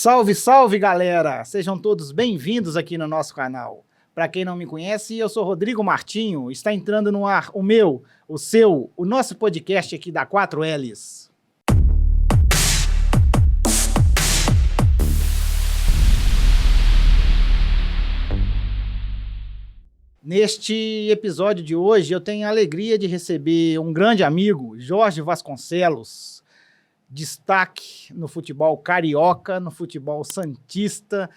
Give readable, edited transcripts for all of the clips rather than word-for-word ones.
Salve, salve, galera! Sejam todos bem-vindos aqui no nosso canal. Para quem não me conhece, eu sou Rodrigo Martinho. Está entrando no ar o meu, o seu, o nosso podcast aqui da 4Ls. Neste episódio de hoje, eu tenho a alegria de receber um grande amigo, Jorge Vasconcelos. Destaque no futebol carioca, no futebol santista,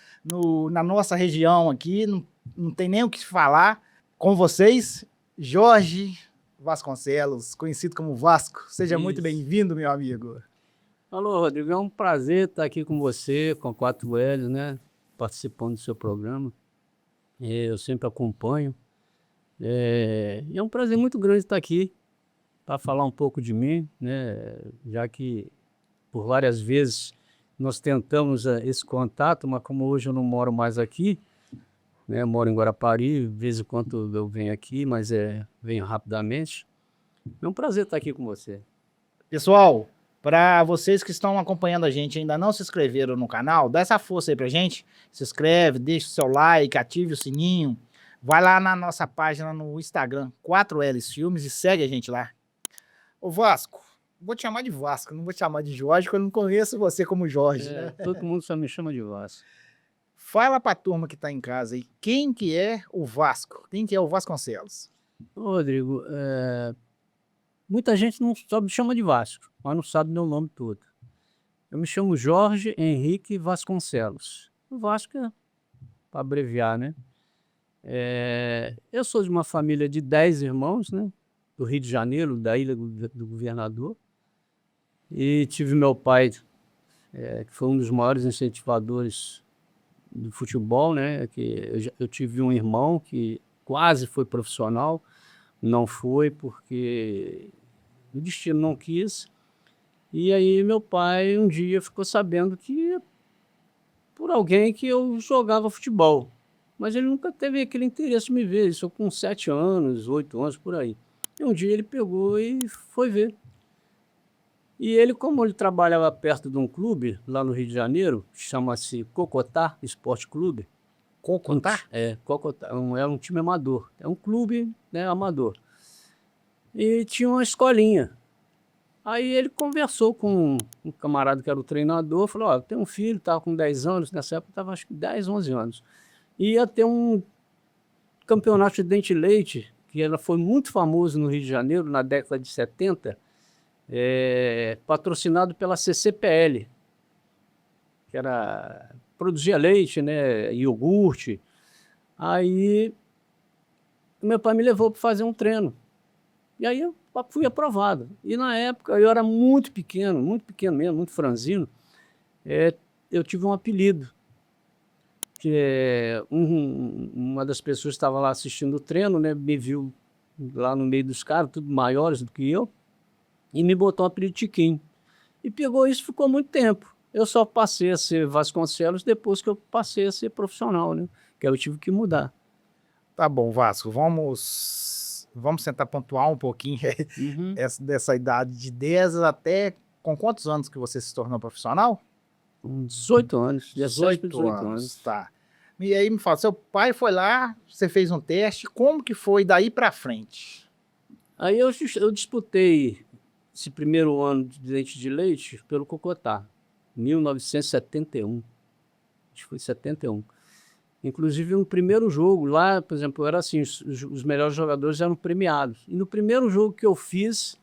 na nossa região aqui, não tem nem o que falar. Com vocês, Jorge Vasconcelos, conhecido como Vasco. Seja muito bem-vindo, meu amigo. Alô, Rodrigo, é um prazer estar aqui com você, com a 4L, né? Participando do seu programa. Eu sempre acompanho. E é um prazer muito grande estar aqui para falar um pouco de mim, né? Já que por várias vezes nós tentamos esse contato, mas como hoje eu não moro mais aqui, né? Eu moro em Guarapari, de vez em quando eu venho aqui, mas venho rapidamente. É um prazer estar aqui com você. Pessoal, para vocês que estão acompanhando a gente e ainda não se inscreveram no canal, dá essa força aí pra gente. Se inscreve, deixa o seu like, ative o sininho. Vai lá na nossa página no Instagram, 4Ls Filmes, e segue a gente lá. Ô Vasco, vou te chamar de Vasco, não vou te chamar de Jorge, porque eu não conheço você como Jorge, né? Todo mundo só me chama de Vasco. Fala pra turma que tá em casa aí, quem que é o Vasco? Quem que é o Vasconcelos? Ô, Rodrigo, muita gente não só me chama de Vasco, mas não sabe meu nome todo. Eu me chamo Jorge Henrique Vasconcelos. O Vasco é para abreviar, né? Eu sou de uma família de 10 irmãos, né? Do Rio de Janeiro, da Ilha do Governador. E tive meu pai, que foi um dos maiores incentivadores do futebol, né? Eu tive um irmão que quase foi profissional, não foi porque o destino não quis. E aí meu pai um dia ficou sabendo que por alguém que eu jogava futebol. Mas ele nunca teve aquele interesse de me ver, isso com 7 anos, 8 anos, por aí. E um dia ele pegou e foi ver. E ele, como ele trabalhava perto de um clube, lá no Rio de Janeiro, chama-se Cocotá Esporte Clube. Cocotá? Cocotá, é um time amador, é um clube, né, amador. E tinha uma escolinha. Aí ele conversou com um camarada que era o treinador, falou, ó, tem um filho, estava com 10 anos, nessa época estava acho que 10, 11 anos. E ia ter um campeonato de dente e leite, que ela foi muito famoso no Rio de Janeiro, na década de 70, patrocinado pela CCPL, que produzia leite, né, iogurte. Aí meu pai me levou para fazer um treino. E aí eu fui aprovado. E na época eu era muito pequeno mesmo, muito franzino. Eu tive um apelido, que uma das pessoas que estava lá assistindo o treino, né, me viu lá no meio dos caras, tudo maiores do que eu, e me botou um apelido Tiquinho. E pegou isso, ficou muito tempo. Eu só passei a ser Vasconcelos depois que eu passei a ser profissional, né? Que aí eu tive que mudar. Tá bom, Vasco, vamos tentar pontuar um pouquinho dessa idade de 10 até... Com quantos anos que você se tornou profissional? Com 18 anos, 18 anos. Tá. E aí me fala, seu pai foi lá, você fez um teste, como que foi daí pra frente? Aí eu disputei esse primeiro ano de dente de leite pelo Cocotá, 1971. Acho que foi 71. Inclusive, no primeiro jogo lá, por exemplo, era assim, os melhores jogadores eram premiados. E no primeiro jogo que eu fiz,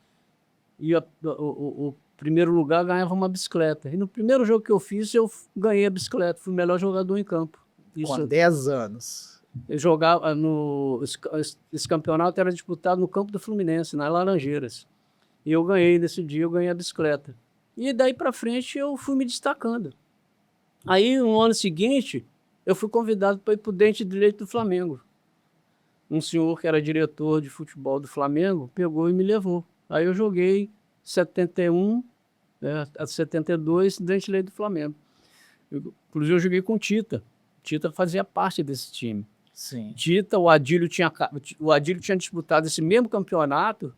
o primeiro lugar ganhava uma bicicleta. E no primeiro jogo que eu fiz, eu ganhei a bicicleta, fui o melhor jogador em campo. Com 10 anos. Eu jogava esse campeonato era disputado no campo do Fluminense, nas Laranjeiras. E eu ganhei nesse dia, eu ganhei a bicicleta. E daí para frente eu fui me destacando. Aí no ano seguinte, eu fui convidado para ir para o Dente de Leite do Flamengo. Um senhor que era diretor de futebol do Flamengo pegou e me levou. Aí eu joguei 71 a 72 Dente de Leite do Flamengo. Inclusive eu joguei com o Tita. Tita fazia parte desse time. Sim. Tita, o Adílio tinha disputado esse mesmo campeonato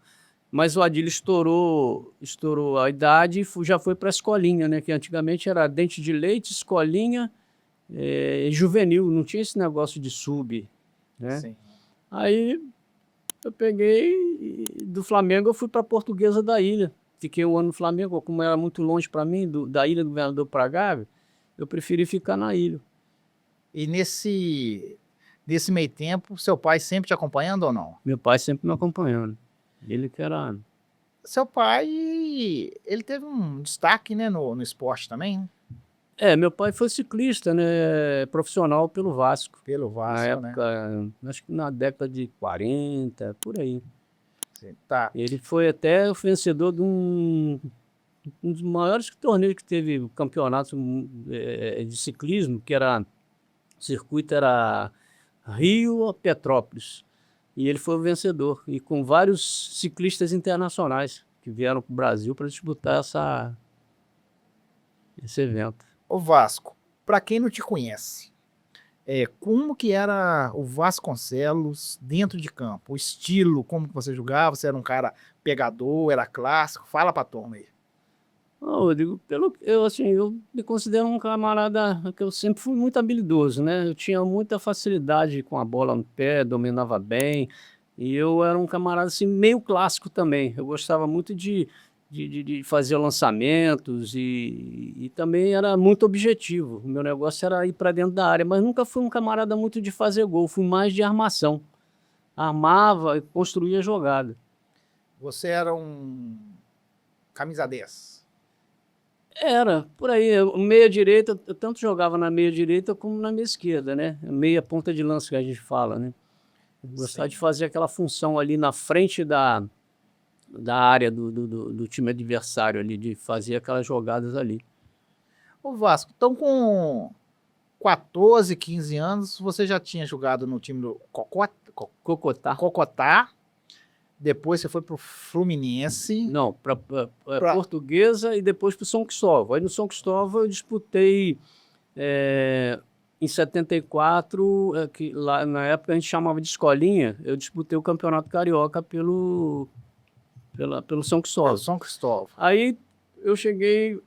Mas o Adílio estourou a idade e já foi para a escolinha, né? Que antigamente era dente de leite, escolinha, juvenil, não tinha esse negócio de sub, né? Sim. Aí eu peguei e do Flamengo eu fui para a Portuguesa da Ilha. Fiquei um ano no Flamengo, como era muito longe para mim, da Ilha do Governador para Gávea, eu preferi ficar na ilha. E nesse meio tempo, seu pai sempre te acompanhando ou não? Meu pai sempre me acompanhando. Ele que era... Seu pai, ele teve um destaque, né, no esporte também, né? Meu pai foi ciclista, né, profissional pelo Vasco. Pelo Na Vasco, né? época, acho que na década de 40, por aí. Sim, tá. Ele foi até o vencedor de um dos maiores torneios que teve campeonato de ciclismo, que era, o circuito era Rio a Petrópolis. E ele foi o vencedor, e com vários ciclistas internacionais que vieram para o Brasil para disputar esse evento. O Vasco, para quem não te conhece, como que era o Vasconcelos dentro de campo? O estilo, como que você jogava? Você era um cara pegador, era clássico? Fala pra turma aí. Rodrigo, eu me considero um camarada que eu sempre fui muito habilidoso, né? Eu tinha muita facilidade com a bola no pé, dominava bem, e eu era um camarada assim, meio clássico também. Eu gostava muito de fazer lançamentos e também era muito objetivo. O meu negócio era ir para dentro da área, mas nunca fui um camarada muito de fazer gol, fui mais de armação. Armava e construía jogada. Você era um camisa 10. Era, por aí, meia-direita, eu tanto jogava na meia-direita como na meia esquerda, né? Meia ponta de lança que a gente fala, né? Eu gostava de fazer aquela função ali na frente da área do time adversário ali, de fazer aquelas jogadas ali. O Vasco, então com 14, 15 anos, você já tinha jogado no time do Cocotá. Depois você foi pro Fluminense. Não, para Portuguesa e depois para o São Cristóvão. Aí no São Cristóvão eu disputei em 74, que lá na época a gente chamava de escolinha, eu disputei o Campeonato Carioca pelo São Cristóvão. São Cristóvão. Aí eu cheguei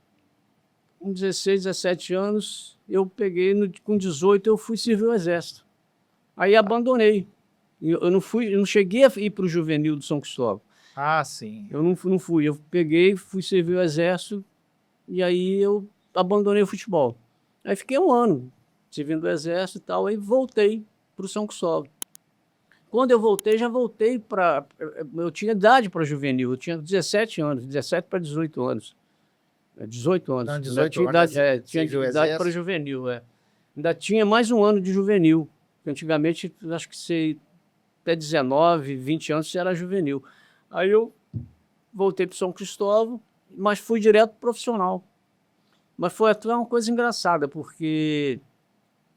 com 16, 17 anos, eu peguei, com 18 eu fui servir o Exército. Aí abandonei. Eu não cheguei a ir para o juvenil do São Cristóvão. Ah, sim. Eu não fui. Eu peguei, fui servir o Exército e aí eu abandonei o futebol. Aí fiquei um ano servindo o Exército e tal, aí voltei para o São Cristóvão. Quando eu voltei, já voltei para... Eu tinha idade para juvenil, eu tinha 17 anos, 17 para 18 anos. 18 anos. Não, 18 tinha anos. tinha idade para juvenil, Ainda tinha mais um ano de juvenil. Antigamente, acho que sei... até 19, 20 anos você era juvenil. Aí eu voltei para São Cristóvão, mas fui direto pro profissional. Mas foi até uma coisa engraçada, porque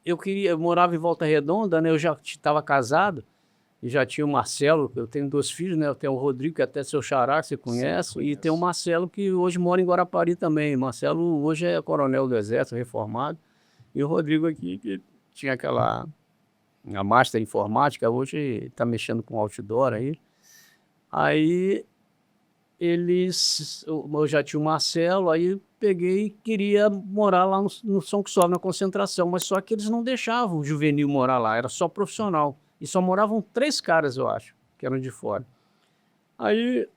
eu morava em Volta Redonda, né? Eu já estava casado, e já tinha o Marcelo, eu tenho 2 filhos, né? Eu tenho o Rodrigo, que é até seu xará, que você conhece, Sim, e tem o Marcelo, que hoje mora em Guarapari também. Marcelo hoje é coronel do Exército, reformado, e o Rodrigo aqui, que tinha a Master Informática, hoje está mexendo com outdoor aí. Aí eu já tinha o Marcelo, aí peguei e queria morar lá no São Cristóvão, na concentração, mas só que eles não deixavam o juvenil morar lá, era só profissional. E só moravam 3 caras, eu acho, que eram de fora. Aí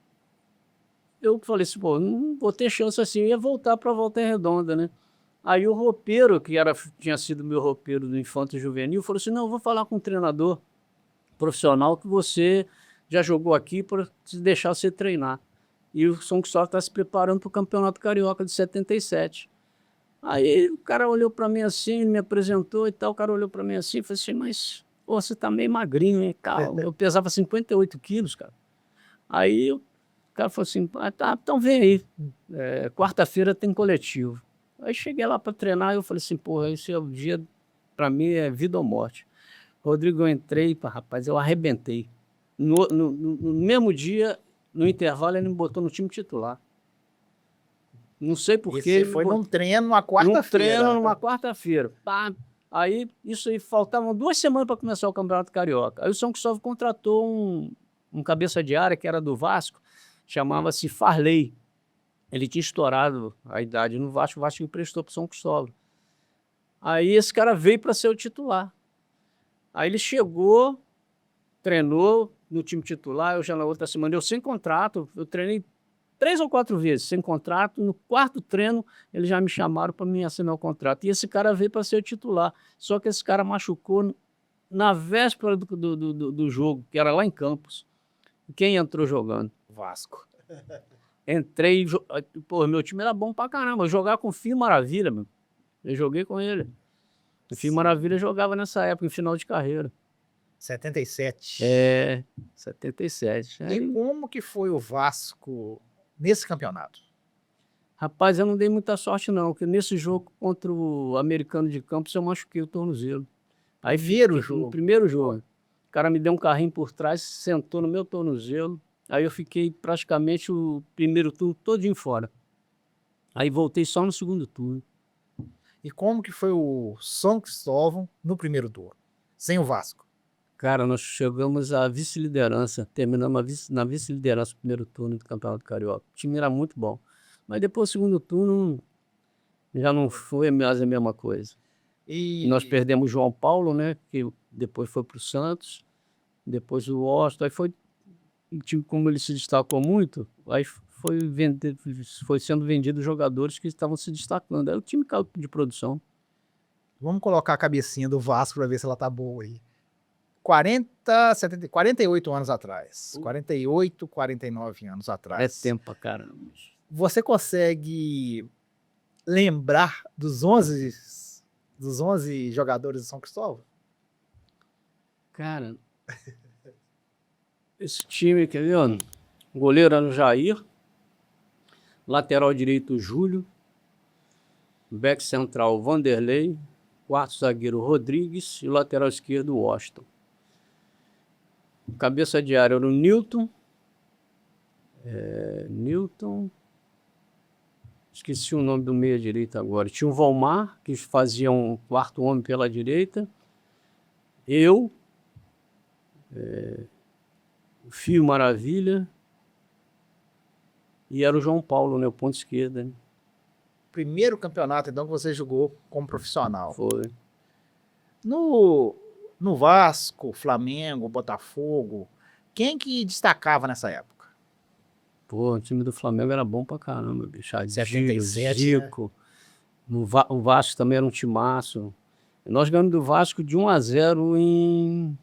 eu falei assim, pô, não vou ter chance assim, ia voltar para Volta Redonda, né? Aí o roupeiro, que tinha sido meu roupeiro do Infanto Juvenil, falou assim, não, eu vou falar com um treinador profissional que você já jogou aqui para deixar você treinar. E o São Cristóvão está se preparando para o Campeonato Carioca de 77. Aí o cara olhou para mim assim, me apresentou e tal, o cara olhou para mim assim e falou assim, mas pô, você tá meio magrinho, hein? Cara, eu pesava 58 quilos, cara. Aí o cara falou assim, tá, então vem aí, quarta-feira tem coletivo. Aí cheguei lá para treinar e eu falei assim, porra, esse é o dia, para mim é vida ou morte. Rodrigo, eu entrei, rapaz, eu arrebentei. No mesmo dia, no intervalo, ele me botou no time titular. Não sei porquê. Você foi num treino numa quarta-feira. Num treino numa quarta-feira. Aí, isso aí, faltavam 2 semanas para começar o Campeonato Carioca. Aí o São Cristóvão contratou um cabeça de área, que era do Vasco, chamava-se Farley. Ele tinha estourado a idade no Vasco, o Vasco emprestou para o São Cristóvão. Aí esse cara veio para ser o titular. Aí ele chegou, treinou no time titular, eu já na outra semana, eu sem contrato, eu treinei 3 ou 4 vezes sem contrato, no 4º treino eles já me chamaram para me assinar o contrato. E esse cara veio para ser o titular, só que esse cara machucou na véspera do jogo, que era lá em Campos. Quem entrou jogando? Vasco. Entrei, pô, meu time era bom pra caramba, eu jogava com o Fio Maravilha, meu. Eu joguei com ele. O Fio Maravilha jogava nessa época, em final de carreira. 77. 77. E Aí, como que foi o Vasco nesse campeonato? rapaz, eu não dei muita sorte não, porque nesse jogo contra o Americano de Campos eu machuquei o tornozelo. Aí Primeiro no jogo. primeiro jogo. O cara me deu um carrinho por trás, sentou no meu tornozelo. Aí eu fiquei praticamente o primeiro turno todinho fora. Aí voltei só no segundo turno. E como que foi o São Cristóvão no primeiro turno? Sem o Vasco. Cara, nós chegamos à vice-liderança, terminamos na vice-liderança no primeiro turno do Campeonato Carioca. O time era muito bom. Mas depois do segundo turno já não foi mais a mesma coisa. E Nós perdemos o João Paulo, né? Que depois foi para o Santos, depois o Washington. Aí foi, o time, como ele se destacou muito, aí foi sendo vendido jogadores que estavam se destacando. Aí o time caiu de produção. vamos colocar a cabecinha do Vasco para ver se ela tá boa aí. 48 anos atrás. 48, 49 anos É atrás. tempo pra caramba. Você consegue lembrar dos 11 jogadores do São Cristóvão? Cara, esse time, quer ver? Ó, o goleiro era o Jair, lateral direito o Júlio, back central o Vanderlei, quarto zagueiro o Rodrigues e o lateral esquerdo o Washington. Cabeça de área era o Newton. Esqueci o nome do meia direita agora. Tinha o Valmar, que fazia um quarto homem pela direita. Eu, o Fio Maravilha, e era o João Paulo, né, o ponto esquerda. Né? Primeiro campeonato, então, que você jogou como profissional. Foi. No Vasco, Flamengo, Botafogo, quem que destacava nessa época? Pô, o time do Flamengo era bom pra caramba, bicho. 77, Zico. O Vasco também era um timaço. Nós ganhamos do Vasco de 1-0 em...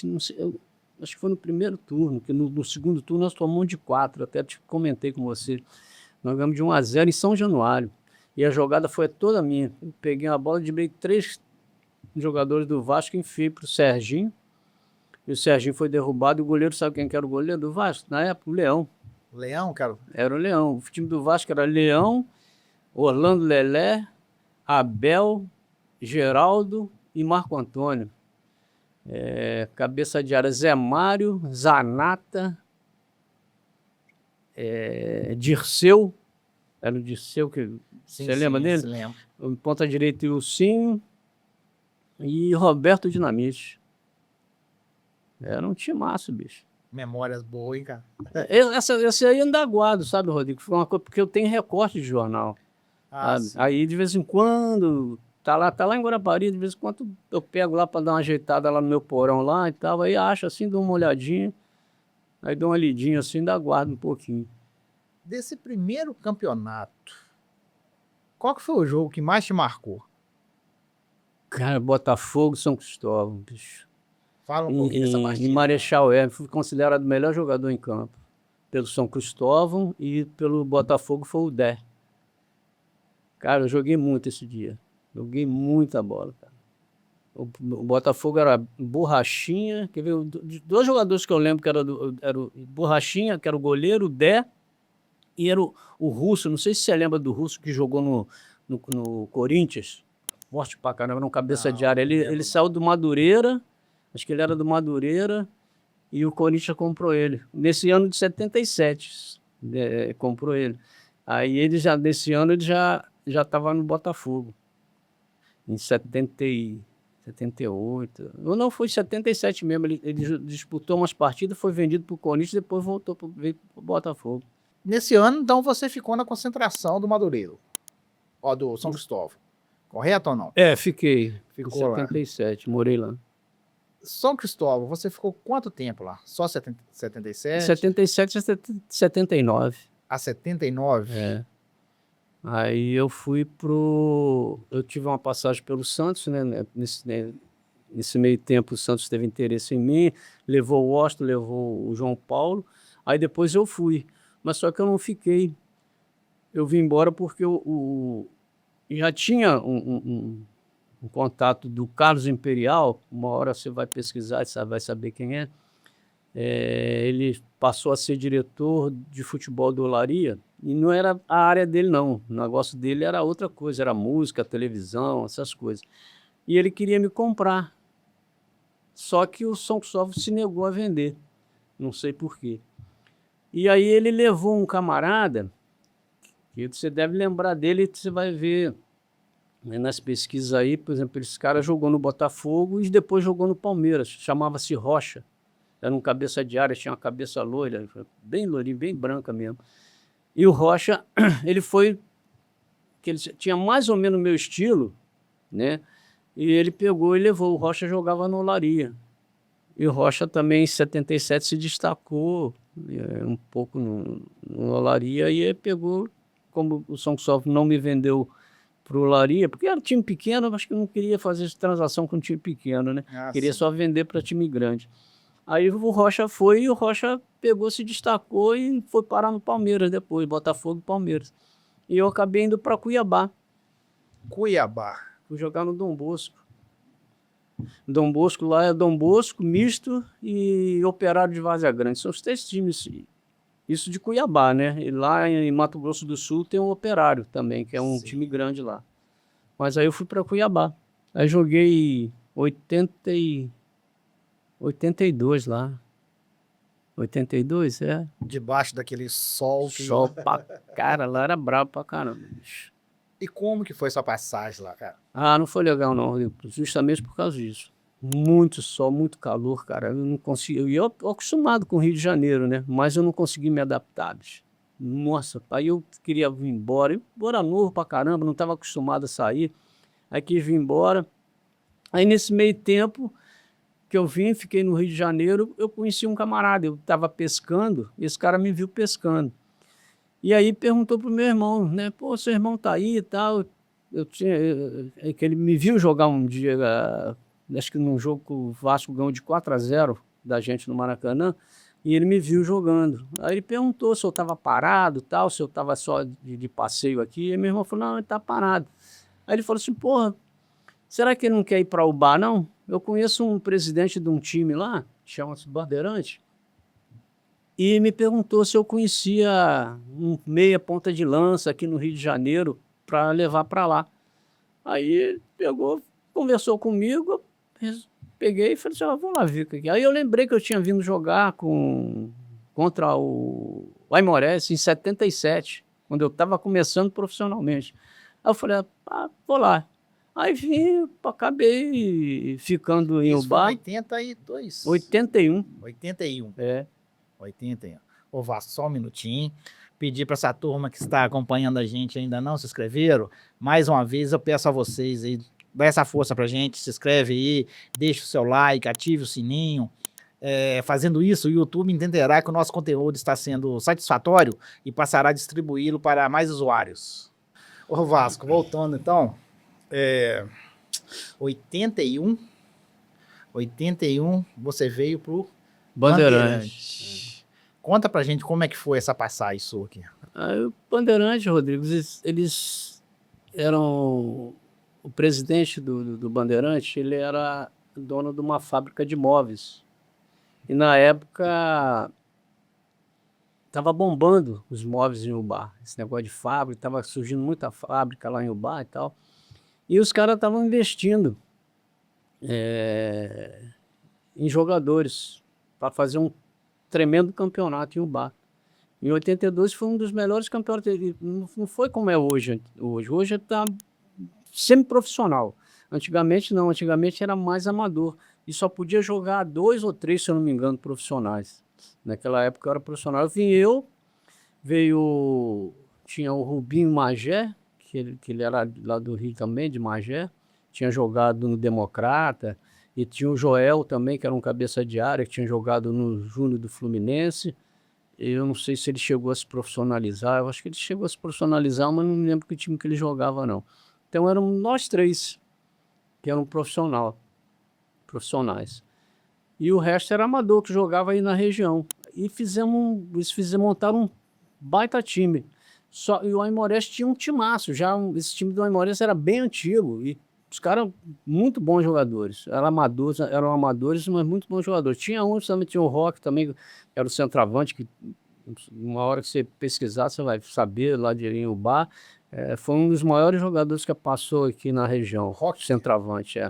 Não sei, acho que foi no primeiro turno, que no segundo turno nós tomamos de 4, até te comentei com você. Nós ganhamos de 1-0 em São Januário. E a jogada foi toda minha. Eu peguei uma bola, driblei 3 jogadores do Vasco e enfiei pro Serginho. E o Serginho foi derrubado. E o goleiro, sabe quem que era o goleiro do Vasco? Na época, o Leão. Leão, cara. Era o Leão. O time do Vasco era Leão, Orlando Lelé, Abel, Geraldo e Marco Antônio. Cabeça de área Zé Mário, Zanata, Dirceu. Era o Dirceu que... Sim, Você lembra dele? Lembro. O ponta direita Ilcinho e Roberto Dinamite. Era um timaço, bicho. Memórias boas, hein, cara? Essa aí ainda guardo, sabe, Rodrigo? Foi uma coisa, porque eu tenho recorte de jornal. Sabe? Aí, de vez em quando, tá lá em Guarapari, de vez em quando eu pego lá para dar uma ajeitada lá no meu porão lá e tal, aí acho assim, dou uma olhadinha, aí dou uma lidinha assim, ainda guardo um pouquinho. Desse primeiro campeonato, qual que foi o jogo que mais te marcou? Cara, Botafogo, São Cristóvão, bicho. Fala um pouquinho dessa Em partida. Marechal Hermes, fui considerado o melhor jogador em campo. Pelo São Cristóvão e pelo Botafogo foi o Dé. Cara, eu joguei muito esse dia. Joguei muita bola, cara. O Botafogo era Borrachinha, quer ver? 2 jogadores que eu lembro que era o Borrachinha, que era o goleiro, o Dé, e era o Russo, não sei se você lembra do Russo que jogou no Corinthians, forte pra caramba, era um cabeça de área. Ele saiu do Madureira, acho que ele era do Madureira, e o Corinthians comprou ele. Nesse ano de 77, comprou ele. Aí ele já, nesse ano, ele já estava no Botafogo. Em 77, 78. Ou não, foi 77 mesmo. Ele disputou umas partidas, foi vendido para o Corinthians, depois voltou veio para o Botafogo. Nesse ano, então, você ficou na concentração do Madureira, ó, do São Cristóvão. Correto ou não? Fiquei. Ficou Em lá. 77, morei lá. São Cristóvão, você ficou quanto tempo lá? Só 77? 77 a 79. A 79? É. Aí eu fui eu tive uma passagem pelo Santos, né? Nesse meio tempo o Santos teve interesse em mim, levou o Washington, levou o João Paulo, aí depois eu fui. Mas só que eu não fiquei. Eu vim embora porque já tinha um contato do Carlos Imperial, uma hora você vai pesquisar e vai saber quem é. Ele passou a ser diretor de futebol do Olaria, e não era a área dele, não. O negócio dele era outra coisa, era música, televisão, essas coisas. E ele queria me comprar. Só que o São Cristóvão se negou a vender. Não sei por quê. E aí ele levou um camarada, que você deve lembrar dele, você vai ver nas pesquisas aí, por exemplo, esse cara jogou no Botafogo e depois jogou no Palmeiras, chamava-se Rocha. Era um cabeça de área, tinha uma cabeça loira, bem loirinha, bem branca mesmo. E o Rocha, ele tinha mais ou menos o meu estilo, né? E ele pegou e levou. O Rocha jogava no Olaria. E o Rocha também, em 77, se destacou um pouco no Olaria. E ele pegou, como o São Cristóvão não me vendeu para o Olaria, porque era um time pequeno, acho que não queria fazer transação com um time pequeno, né? Queria sim. só vender para time grande. Aí o Rocha foi e o Rocha pegou, se destacou e foi parar no Palmeiras depois, Botafogo e Palmeiras. E eu acabei indo para Cuiabá. Cuiabá. Fui jogar no Dom Bosco. Dom Bosco lá é Dom Bosco, Misto e Operário de Várzea Grande. São os 3 times, isso de Cuiabá, né? E lá em Mato Grosso do Sul tem o Operário também, que é um time grande lá. Mas aí eu fui para Cuiabá. Aí joguei 82 lá. 82, é. Debaixo daquele sol. Sol pra cara, lá era brabo pra caramba, bicho. E como que foi sua passagem lá, cara? Ah, não foi legal não, justamente por causa disso. Muito sol, muito calor, cara. Eu não consegui. Eu acostumado com o Rio de Janeiro, né? Mas eu não consegui me adaptar, bicho. Nossa, aí eu queria vir embora. Eu era novo pra caramba, não estava acostumado a sair. Aí quis vir embora. Aí nesse meio tempo que eu vim, fiquei no Rio de Janeiro, eu conheci um camarada, eu estava pescando, e esse cara me viu pescando. E aí perguntou pro meu irmão, né? Pô, seu irmão tá aí e tal. Que ele me viu jogar um dia, acho que num jogo que o Vasco ganhou de 4-0 da gente no Maracanã, e ele me viu jogando. Aí ele perguntou se eu estava parado tal, se eu estava só de passeio aqui, e meu irmão falou, não, ele tá parado. Aí ele falou assim, porra, será que ele não quer ir para o bar, não? Eu conheço um presidente de um time lá, chama-se Bandeirante, e me perguntou se eu conhecia um meia ponta de lança aqui no Rio de Janeiro para levar para lá. Aí ele pegou, conversou comigo, peguei e falei assim, vamos lá ver o que é. Aí eu lembrei que eu tinha vindo jogar contra o Aimorés em 77, quando eu estava começando profissionalmente. Aí eu falei, vou lá. Aí vim, acabei ficando em Ubá. 82? 81. 81. É. 81. Ô Vasco, só um minutinho. Pedir para essa turma que está acompanhando a gente ainda não se inscreveram. Mais uma vez eu peço a vocês aí, dá essa força pra gente, se inscreve aí, deixa o seu like, ative o sininho. Fazendo isso, o YouTube entenderá que o nosso conteúdo está sendo satisfatório e passará a distribuí-lo para mais usuários. Ô Vasco, voltando então, 81 você veio pro Bandeirante. Conta pra gente como é que foi essa passagem sua aqui. O Bandeirante, Rodrigo, eles eram... O presidente do Bandeirante, ele era dono de uma fábrica de móveis. E na época estava bombando os móveis em Ubá. Esse negócio de fábrica, estava surgindo muita fábrica lá em Ubá e tal. E os caras estavam investindo em jogadores para fazer um tremendo campeonato em Ubá. Em 82 foi um dos melhores campeonatos. Não foi como é hoje. Hoje está semi-profissional. Antigamente não, antigamente era mais amador. E só podia jogar 2 ou 3, se eu não me engano, profissionais. Naquela época eu era profissional. Tinha o Rubinho Magé, que ele era lá do Rio também, de Magé. Tinha jogado no Democrata. E tinha o Joel também, que era um cabeça de área, que tinha jogado no Júnior do Fluminense. Eu não sei se ele chegou a se profissionalizar. Eu acho que ele chegou a se profissionalizar, mas não me lembro que time que ele jogava, não. Então eram nós 3 que eram profissionais. E o resto era amador, que jogava aí na região. E montaram um baita time. E o Aimorés tinha um timaço. Esse time do Aimorés era bem antigo. E os caras, muito bons jogadores. Eram amadores, mas muito bons jogadores. Tinha também tinha o Rock também, que era o centroavante, que uma hora que você pesquisar, você vai saber, lá de Irinhubá. Foi um dos maiores jogadores que passou aqui na região. Rock, centroavante,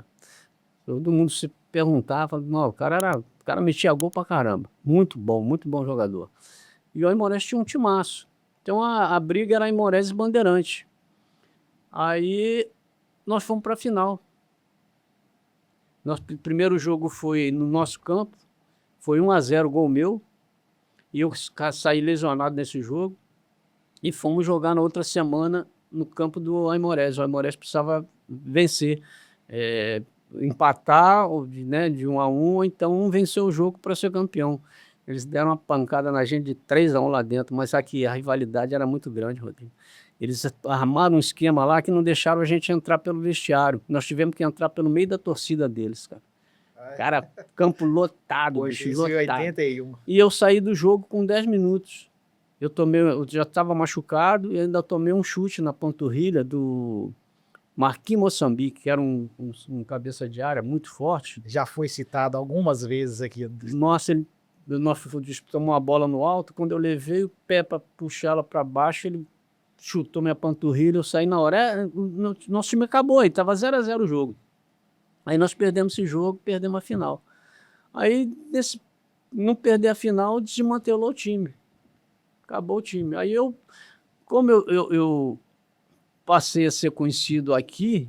Todo mundo se perguntava, não, o cara metia gol pra caramba. Muito bom jogador. E o Aimorés tinha um timaço. Então a briga era Aimorés e Bandeirante. Aí nós fomos para a final. Nosso primeiro jogo foi no nosso campo. Foi 1-0 gol meu. E eu saí lesionado nesse jogo. E fomos jogar na outra semana no campo do Aimorés. O Aimorés precisava vencer. Empatar, né, de 1-1, ou então vencer o jogo para ser campeão. Eles deram uma pancada na gente de 3-1 lá dentro, mas aqui a rivalidade era muito grande, Rodrigo. Eles armaram um esquema lá que não deixaram a gente entrar pelo vestiário. Nós tivemos que entrar pelo meio da torcida deles, cara. Cara, campo lotado, Hoje, bicho, lotado. 81. E eu saí do jogo com 10 minutos. Eu já estava machucado e ainda tomei um chute na panturrilha do Marquinhos Moçambique, que era um cabeça de área muito forte. Já foi citado algumas vezes aqui. Nossa, nós disputamos uma bola no alto, quando eu levei o pé para puxá-la para baixo, ele chutou minha panturrilha, eu saí na hora. Nosso time acabou, aí estava 0-0 o jogo. Aí nós perdemos esse jogo, perdemos a final. Aí, não perder a final, desmantelou o time. Acabou o time. Aí como eu passei a ser conhecido aqui,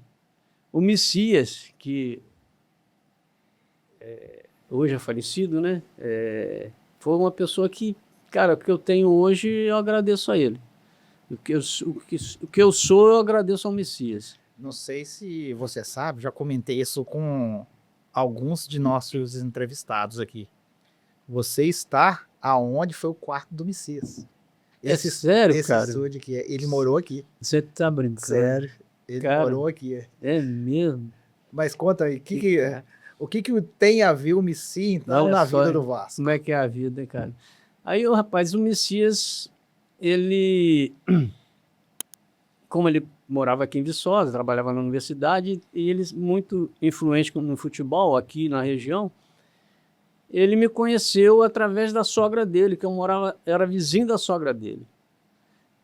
o Messias, que hoje é falecido, né? Foi uma pessoa que, cara, o que eu tenho hoje, eu agradeço a ele. O que eu sou, eu agradeço ao Messias. Não sei se você sabe, já comentei isso com alguns de nossos entrevistados aqui. Você está aonde foi o quarto do Messias. Sério, cara? Esse estúdio aqui, ele morou aqui. Você tá brincando? Sério, ele morou aqui. É mesmo? Mas conta aí, o que tem a ver o Messias, então, na vida do Vasco? Como é que é a vida, cara? Aí, rapaz, o Messias, como ele morava aqui em Viçosa, trabalhava na universidade, e ele, muito influente no futebol aqui na região, ele me conheceu através da sogra dele, que era vizinho da sogra dele.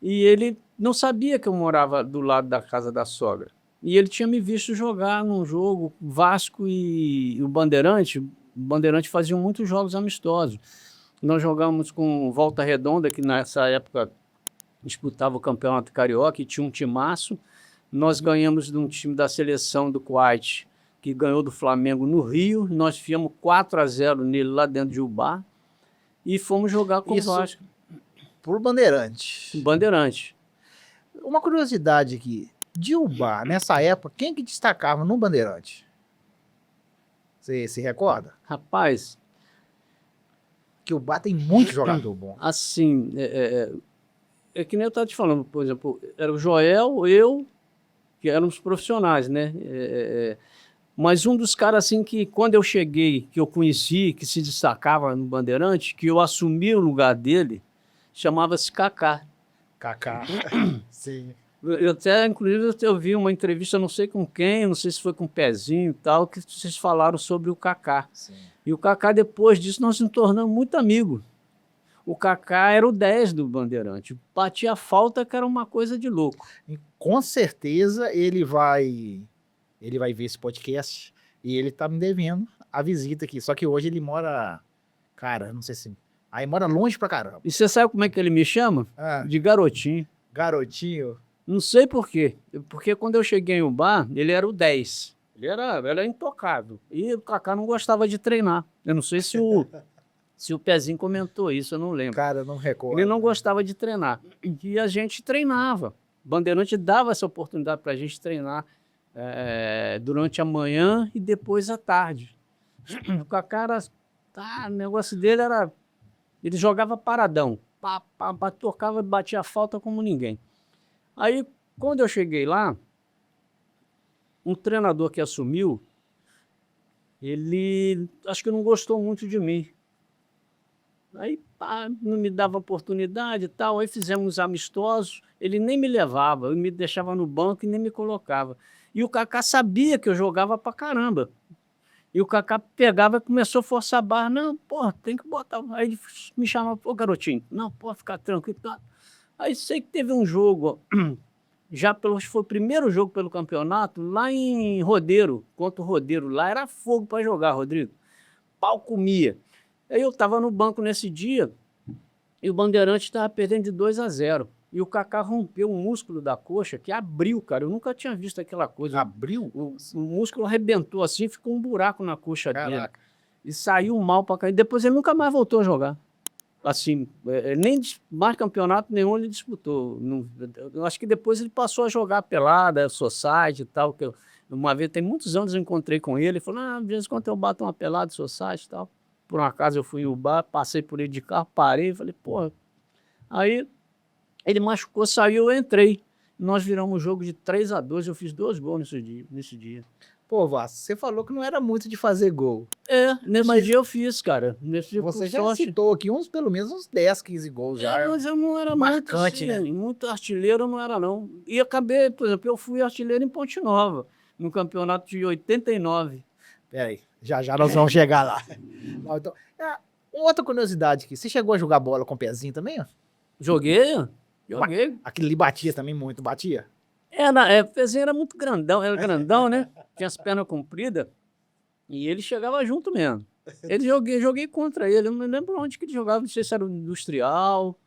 E ele não sabia que eu morava do lado da casa da sogra. E ele tinha me visto jogar num jogo, Vasco e o Bandeirante. O Bandeirante faziam muitos jogos amistosos. Nós jogamos com Volta Redonda, que nessa época disputava o Campeonato Carioca e tinha um timaço. Nós ganhamos de um time da seleção do Kuwait, que ganhou do Flamengo no Rio. Nós fizemos 4-0 nele lá dentro de Ubá e fomos jogar com o Vasco. Por Bandeirante. Bandeirante. Uma curiosidade aqui. De Ubá, nessa época, quem que destacava no Bandeirante? Você se recorda? Rapaz, que o Ubá tem muito jogador bom. Assim, é que nem eu estava te falando, por exemplo, era o Joel, eu, que éramos profissionais, né? Mas um dos caras assim que quando eu cheguei, que eu conheci, que se destacava no Bandeirante, que eu assumi o lugar dele, chamava-se Kaká. Kaká, sim. Inclusive, eu vi uma entrevista, não sei com quem, não sei se foi com o Pezinho e tal, que vocês falaram sobre o Kaká. Sim. E o Kaká, depois disso, nós nos tornamos muito amigos. O Kaká era o 10 do Bandeirante. Batia falta, que era uma coisa de louco. E com certeza ele vai ver esse podcast e ele tá me devendo a visita aqui. Só que hoje ele mora, cara, não sei se... Aí mora longe pra caramba. E você sabe como é que ele me chama? De garotinho. Garotinho? Não sei por quê. Porque quando eu cheguei em Ubá, ele era o 10. Ele era intocável. E o Kaká não gostava de treinar. Eu não sei se o Pezinho comentou isso, eu não lembro. Cara, eu não recordo. Ele não gostava de treinar. E a gente treinava. Bandeirante dava essa oportunidade para a gente treinar durante a manhã e depois à tarde. O Kaká o negócio dele era... Ele jogava paradão. Pá, pá, pá, tocava e batia a falta como ninguém. Aí, quando eu cheguei lá, um treinador que assumiu, ele acho que não gostou muito de mim. Aí, pá, não me dava oportunidade e tal. Aí fizemos amistosos. Ele nem me levava, ele me deixava no banco e nem me colocava. E o Kaká sabia que eu jogava pra caramba. E o Kaká pegava e começou a forçar a barra. Não, porra, tem que botar. Aí ele me chamava, pô, garotinho. Não, pode ficar tranquilo. Aí sei que teve um jogo, acho que foi o primeiro jogo pelo campeonato, lá em Rodeiro, contra o Rodeiro. Lá era fogo para jogar, Rodrigo. Pau comia. Aí eu estava no banco nesse dia e o Bandeirante estava perdendo de 2-0. E o Kaká rompeu o músculo da coxa, que abriu, cara. Eu nunca tinha visto aquela coisa. Abriu? O músculo arrebentou assim, ficou um buraco na coxa dele. Caraca. E saiu mal pra cair. Depois ele nunca mais voltou a jogar. Assim, nem mais campeonato nenhum ele disputou. Eu acho que depois ele passou a jogar pelada, society e tal. Uma vez, tem muitos anos, eu encontrei com ele. Ele falou, de vez em quando eu bato uma pelada, society e tal. Por um acaso eu fui no bar, passei por ele de carro, parei e falei, porra. Aí ele machucou, saiu, eu entrei. Nós viramos um jogo de 3-2, eu fiz 2 gols nesse dia. Pô, Vasco, você falou que não era muito de fazer gol. Nesse dia eu fiz, cara. Nesse dia, Você já sorte, citou aqui pelo menos uns 10, 15 gols já. mas eu não era Marcante, muito, assim, né? muito artilheiro, eu não era não. E acabei, por exemplo, eu fui artilheiro em Ponte Nova, no campeonato de 89. Peraí, já nós vamos chegar lá. Não, então, outra curiosidade aqui, você chegou a jogar bola com o pezinho também? Ó? Joguei. Aquele ali batia também muito, batia? O Pezinho era muito grandão, né? Tinha as pernas compridas e ele chegava junto mesmo. Joguei contra ele, eu não me lembro onde que ele jogava, não sei se era o Industrial.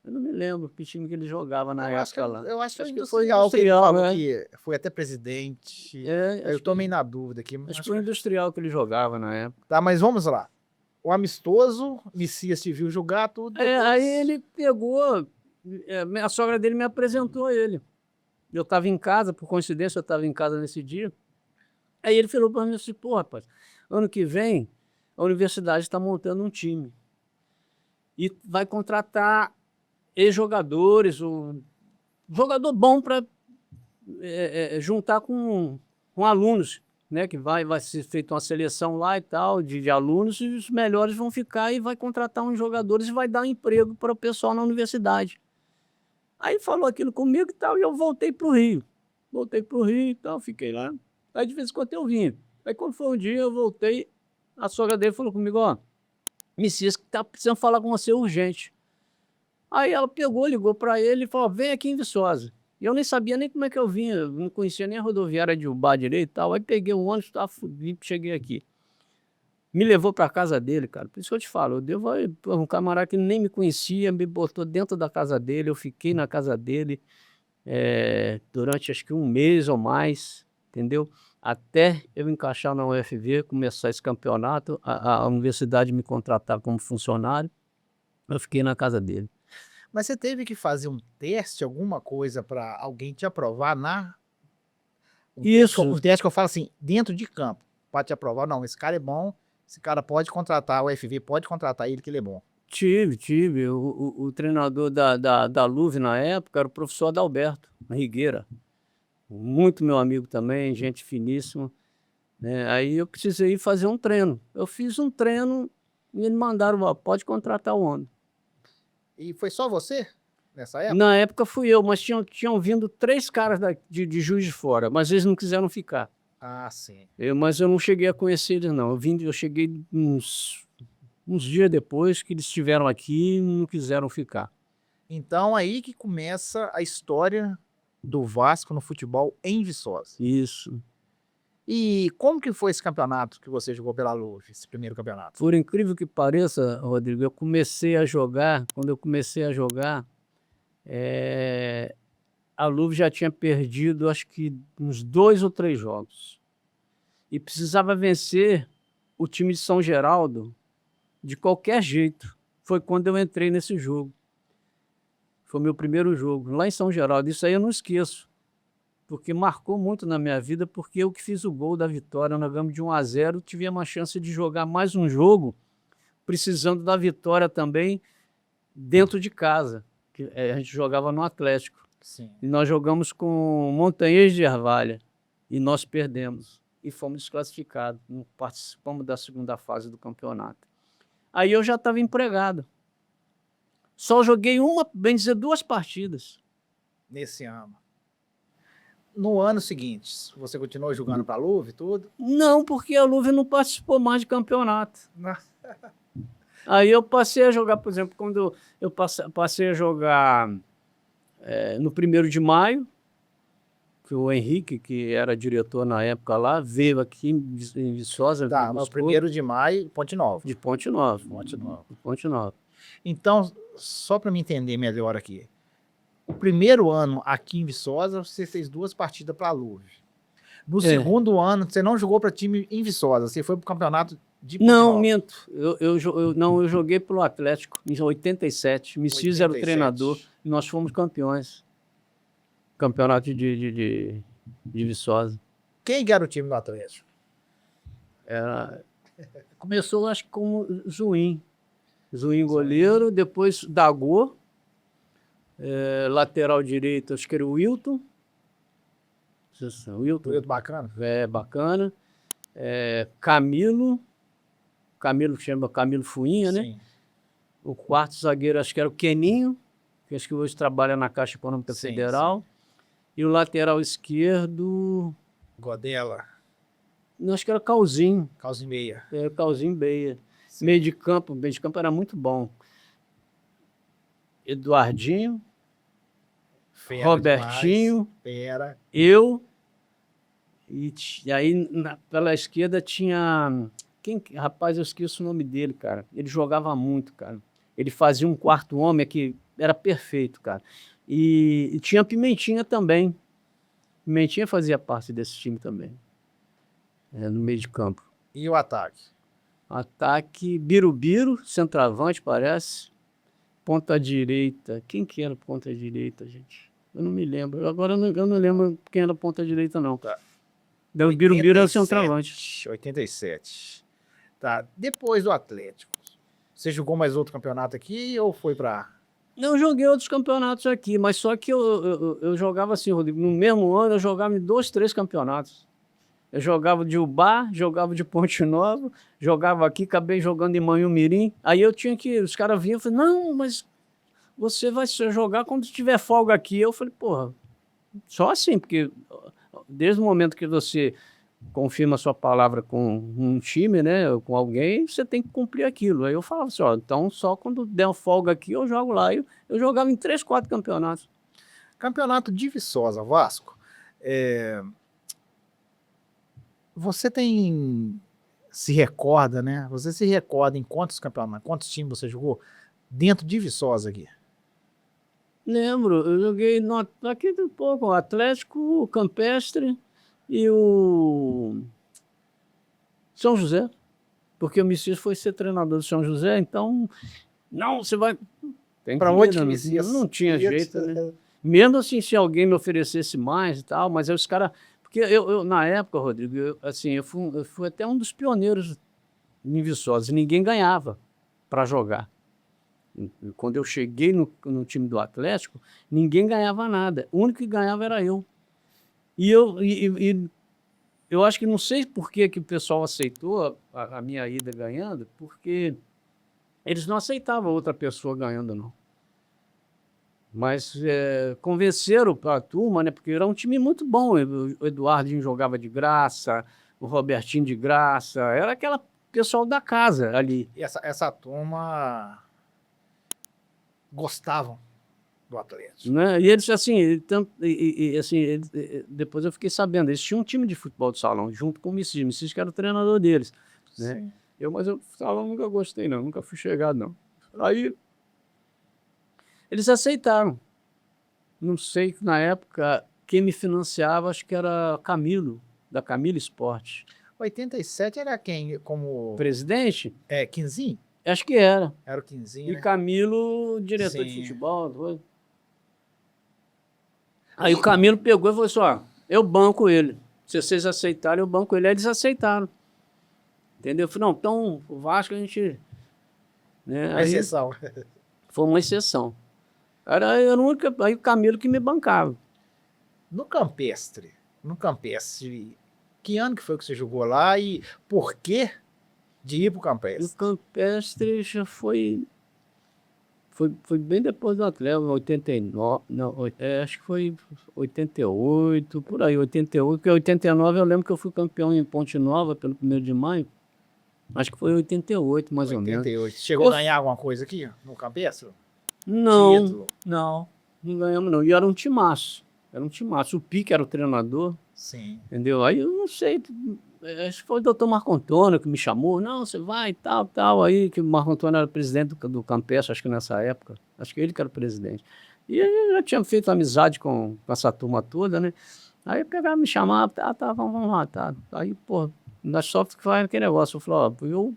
Eu não me lembro que time que ele jogava na época lá. Eu acho que Acho foi que Industrial, que ele falou né? que foi até presidente. Acho Eu tô meio na dúvida aqui. Acho que foi o Industrial que ele jogava na época. Tá, mas vamos lá. O amistoso, Messias te viu jogar tudo. Aí ele pegou, a sogra dele me apresentou ele. Eu estava em casa, por coincidência, eu estava em casa nesse dia. Aí ele falou para mim assim, pô, rapaz, ano que vem a universidade está montando um time e vai contratar ex-jogadores, um jogador bom para juntar com alunos, né? Que vai ser feita uma seleção lá e tal, de alunos, e os melhores vão ficar e vai contratar uns jogadores e vai dar emprego para o pessoal na universidade. Aí falou aquilo comigo e tal, e eu voltei para o Rio. E tal, fiquei lá. Aí de vez em quando eu vinha. Aí quando foi um dia, eu voltei, a sogra dele falou comigo, ó, Messias, que tá precisando falar com você urgente. Aí ela pegou, ligou para ele e falou, vem aqui em Viçosa. E eu nem sabia nem como é que eu vinha, eu não conhecia nem a rodoviária de Ubá direito e tal. Aí peguei um ônibus, tava fudido, cheguei aqui. Me levou para casa dele, cara. Por isso que eu te falo, eu devo um camarada que nem me conhecia, me botou dentro da casa dele, eu fiquei na casa dele durante acho que um mês ou mais, entendeu? Até eu encaixar na UFV, começar esse campeonato, a universidade me contratar como funcionário, eu fiquei na casa dele. Mas você teve que fazer um teste, alguma coisa para alguém te aprovar Isso. Um teste que eu falo assim, dentro de campo, para te aprovar, não, esse cara é bom, esse cara pode contratar, o UFV pode contratar ele que ele é bom. Tive. O treinador da Luve na época era o professor Adalberto Rigueira. Muito meu amigo também, gente finíssima. Né? Aí eu precisei ir fazer um treino. Eu fiz um treino e eles mandaram, ó, pode contratar o homem. E foi só você nessa época? Na época fui eu, mas tinham vindo 3 caras de Juiz de Fora, mas eles não quiseram ficar. Ah, sim. Mas eu não cheguei a conhecer eles, não. Eu cheguei uns dias depois que eles estiveram aqui e não quiseram ficar. Então aí que começa a história do Vasco no futebol em Viçosa. Isso. E como que foi esse campeonato que você jogou pela Luve, esse primeiro campeonato? Por incrível que pareça, Rodrigo, quando eu comecei a jogar, a Luve já tinha perdido, acho que uns 2 ou 3 jogos. e precisava vencer o time de São Geraldo de qualquer jeito. Foi quando eu entrei nesse jogo. Foi meu primeiro jogo, lá em São Geraldo. Isso aí eu não esqueço, porque marcou muito na minha vida, porque eu que fiz o gol da vitória. Nós ganhamos de 1-0, tive uma chance de jogar mais um jogo, precisando da vitória também, dentro de casa. Que a gente jogava no Atlético. Sim. E nós jogamos com Montanhês de Ervalha, e nós perdemos, e fomos desclassificados, não participamos da segunda fase do campeonato. Aí eu já estava empregado. Só joguei bem dizer, 2 partidas. Nesse ano. No ano seguinte, você continuou jogando para a Luve e tudo? Não, porque a Luve não participou mais de campeonato. Não. Aí eu passei a jogar, por exemplo, quando eu passei a jogar no 1º de maio, que o Henrique, que era diretor na época lá, veio aqui em Viçosa. Tá, mas 1º de maio, Ponte Nova. De Ponte Nova. Ponte Nova. Ponte Nova. Então, só para me entender melhor aqui, o primeiro ano aqui em Viçosa, você fez 2 partidas para a Luve. No segundo ano, você não jogou para time em Viçosa, você foi para o campeonato de Ponte Não, Nova. minto. Eu joguei pelo Atlético em 87. Messias era o treinador e nós fomos campeões. Campeonato de Viçosa. Quem era o time do Atlético? Começou, acho que com Zuim. Zuim goleiro, depois Dagô, lateral direito, acho que era o Wilton. Wilton bacana? Bacana. Camilo que chama Camilo Fuinha, né? Sim. O quarto zagueiro, acho que era o Keninho, que acho que hoje trabalha na Caixa Econômica Federal. Sim. E o lateral esquerdo... Godela. Não, acho que era Calzinho. Calzinho Beia. Calzinho Beia. Meio de campo era muito bom. Eduardinho, Fera Robertinho, Fera. eu, e aí pela esquerda tinha... Rapaz, eu esqueço o nome dele, cara. Ele jogava muito, cara. Ele fazia um quarto homem que era perfeito, cara. E tinha Pimentinha também. Pimentinha fazia parte desse time também. No meio de campo. E o ataque? Ataque, Birubiru, centroavante, parece. Ponta direita. Quem que era ponta direita, gente? Eu não me lembro. Agora eu não lembro quem era ponta direita, não. Tá. O Birubiru era o centroavante. 87. Tá. Depois do Atlético, você jogou mais outro campeonato aqui ou foi para... Não, joguei outros campeonatos aqui, mas só que eu jogava assim, Rodrigo, no mesmo ano eu jogava em 2, 3 campeonatos. Eu jogava de Ubá, jogava de Ponte Nova, jogava aqui, acabei jogando em Manhumirim. Aí eu tinha que, os caras vinham e falaram, não, mas você vai jogar quando tiver folga aqui. Eu falei, porra, só assim, porque desde o momento que você confirma a sua palavra com um time, né, com alguém, você tem que cumprir aquilo. Aí eu falava assim, ó, então só quando der uma folga aqui eu jogo lá. Eu jogava em 3, 4 campeonatos. Campeonato de Viçosa, Vasco. Você se recorda, né? Você se recorda em quantos campeonatos, quantos times você jogou dentro de Viçosa aqui? Lembro, eu joguei aqui um pouco, o Atlético, o Campestre e o São José, porque o Messias foi ser treinador do São José, então, não, você vai... Para onde que Messias? Não tinha jeito, né? Mesmo assim, se alguém me oferecesse mais e tal, mas aí os caras... Porque eu na época, Rodrigo, eu fui até um dos pioneiros em Viçosa, e ninguém ganhava para jogar. Quando eu cheguei no time do Atlético, ninguém ganhava nada. O único que ganhava era eu. E eu acho que não sei por que o pessoal aceitou a minha ida ganhando, porque eles não aceitavam outra pessoa ganhando, não. Mas convenceram a turma, né? Porque era um time muito bom. O Eduardinho jogava de graça, o Robertinho de graça. Era aquela pessoal da casa ali. E essa turma gostavam do Atlético. Né? E eles, assim, depois eu fiquei sabendo, eles tinham um time de futebol de salão, junto com o Messias que era o treinador deles. Né? Mas eu salão nunca gostei, não, nunca fui chegado, não. Aí eles aceitaram. Não sei que na época quem me financiava, acho que era Camilo, da Camilo Esporte. 87 era quem como... Presidente? Quinzinho? Acho que era. Era o Quinzinho, E né? Camilo, diretor de Sim. futebol. Foi. Aí o Camilo pegou e falou assim, ó, eu banco ele. Se vocês aceitarem, eu banco ele. Aí eles aceitaram. Entendeu? Eu falei, não, então o Vasco a gente... Né? A Aí exceção. foi uma exceção. Era o único, aí o Camilo que me bancava. No Campestre, que ano que foi que você jogou lá e por que de ir pro E o Campestre? Campestre já foi bem depois do Atlético, 89, não, acho que foi 88, por aí, 88, porque 89 eu lembro que eu fui campeão em Ponte Nova pelo 1º de maio, acho que foi 88 mais ou menos. 88. Chegou a ganhar alguma coisa aqui no Campestre? Não, Título? não ganhamos não, e era um timaço, o Pique era o treinador, Sim. entendeu? Aí eu não sei, acho que foi o doutor Marco Antônio que me chamou, não, você vai e tal, aí que o Marco Antônio era presidente do Campestre, acho que nessa época, acho que ele que era o presidente. E eu já tinha feito amizade com essa turma toda, né? Aí pegava, me chamava, vamos lá, tá. Aí, pô, nós só faz aquele negócio, eu falei, ó, o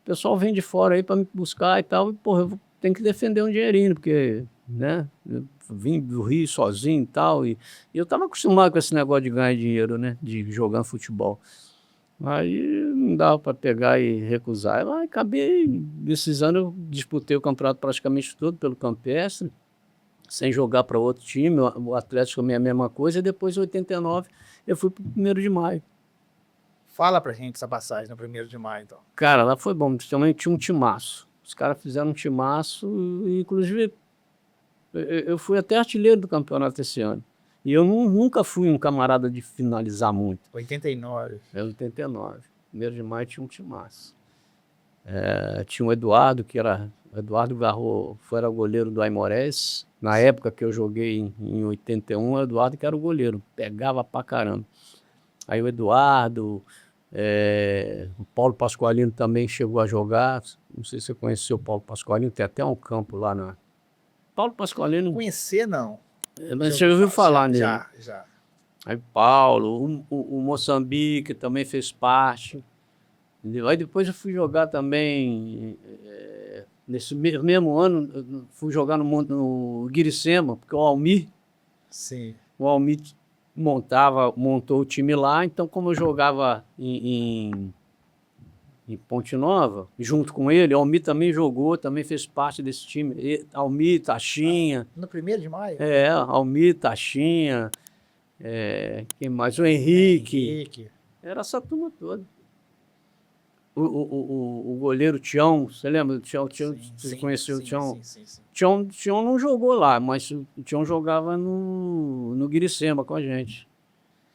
pessoal vem de fora aí para me buscar e tal, e, pô, tenho que defender um dinheirinho, porque, né, eu vim do Rio sozinho e tal, e eu estava acostumado com esse negócio de ganhar dinheiro, né, de jogar futebol. Aí não dava para pegar e recusar. Aí acabei, desses anos, eu disputei o campeonato praticamente todo pelo Campestre, sem jogar para outro time, o Atlético também é a mesma coisa, e depois, em 89, eu fui para o 1º de maio. Fala pra gente essa passagem no 1º de maio, então. Cara, lá foi bom, também tinha um timaço. Os caras fizeram um timaço, e, inclusive, eu fui até artilheiro do campeonato esse ano. E eu nunca fui um camarada de finalizar muito. 89. É 89. 1º de maio tinha um timaço. Tinha o Eduardo, o Eduardo Garro, era o goleiro do Aimorés. Na época que eu joguei em 81, o Eduardo que era o goleiro, pegava pra caramba. Aí o Eduardo, o Paulo Pasqualino também chegou a jogar. Não sei se você conheceu o Paulo Pasqualino, tem até um campo lá na... Paulo Pasqualino, Conhecer, não. mas você já ouviu falar nele? Já. Aí Paulo, o Moçambique também fez parte. Entendeu? Aí depois eu fui jogar também, nesse mesmo ano, eu fui jogar no Guiricema, porque o Almir Sim. montou o time lá, então como eu jogava em Ponte Nova, junto com ele, o Almir também jogou, também fez parte desse time. Almir, Taxinha. No 1º de maio? Almir, Taxinha, quem mais? O Henrique. Era essa turma toda. O goleiro Tião, você lembra do Tião? Você conheceu o Tião? Sim. Tião não jogou lá, mas o Tião jogava no Guiricema com a gente.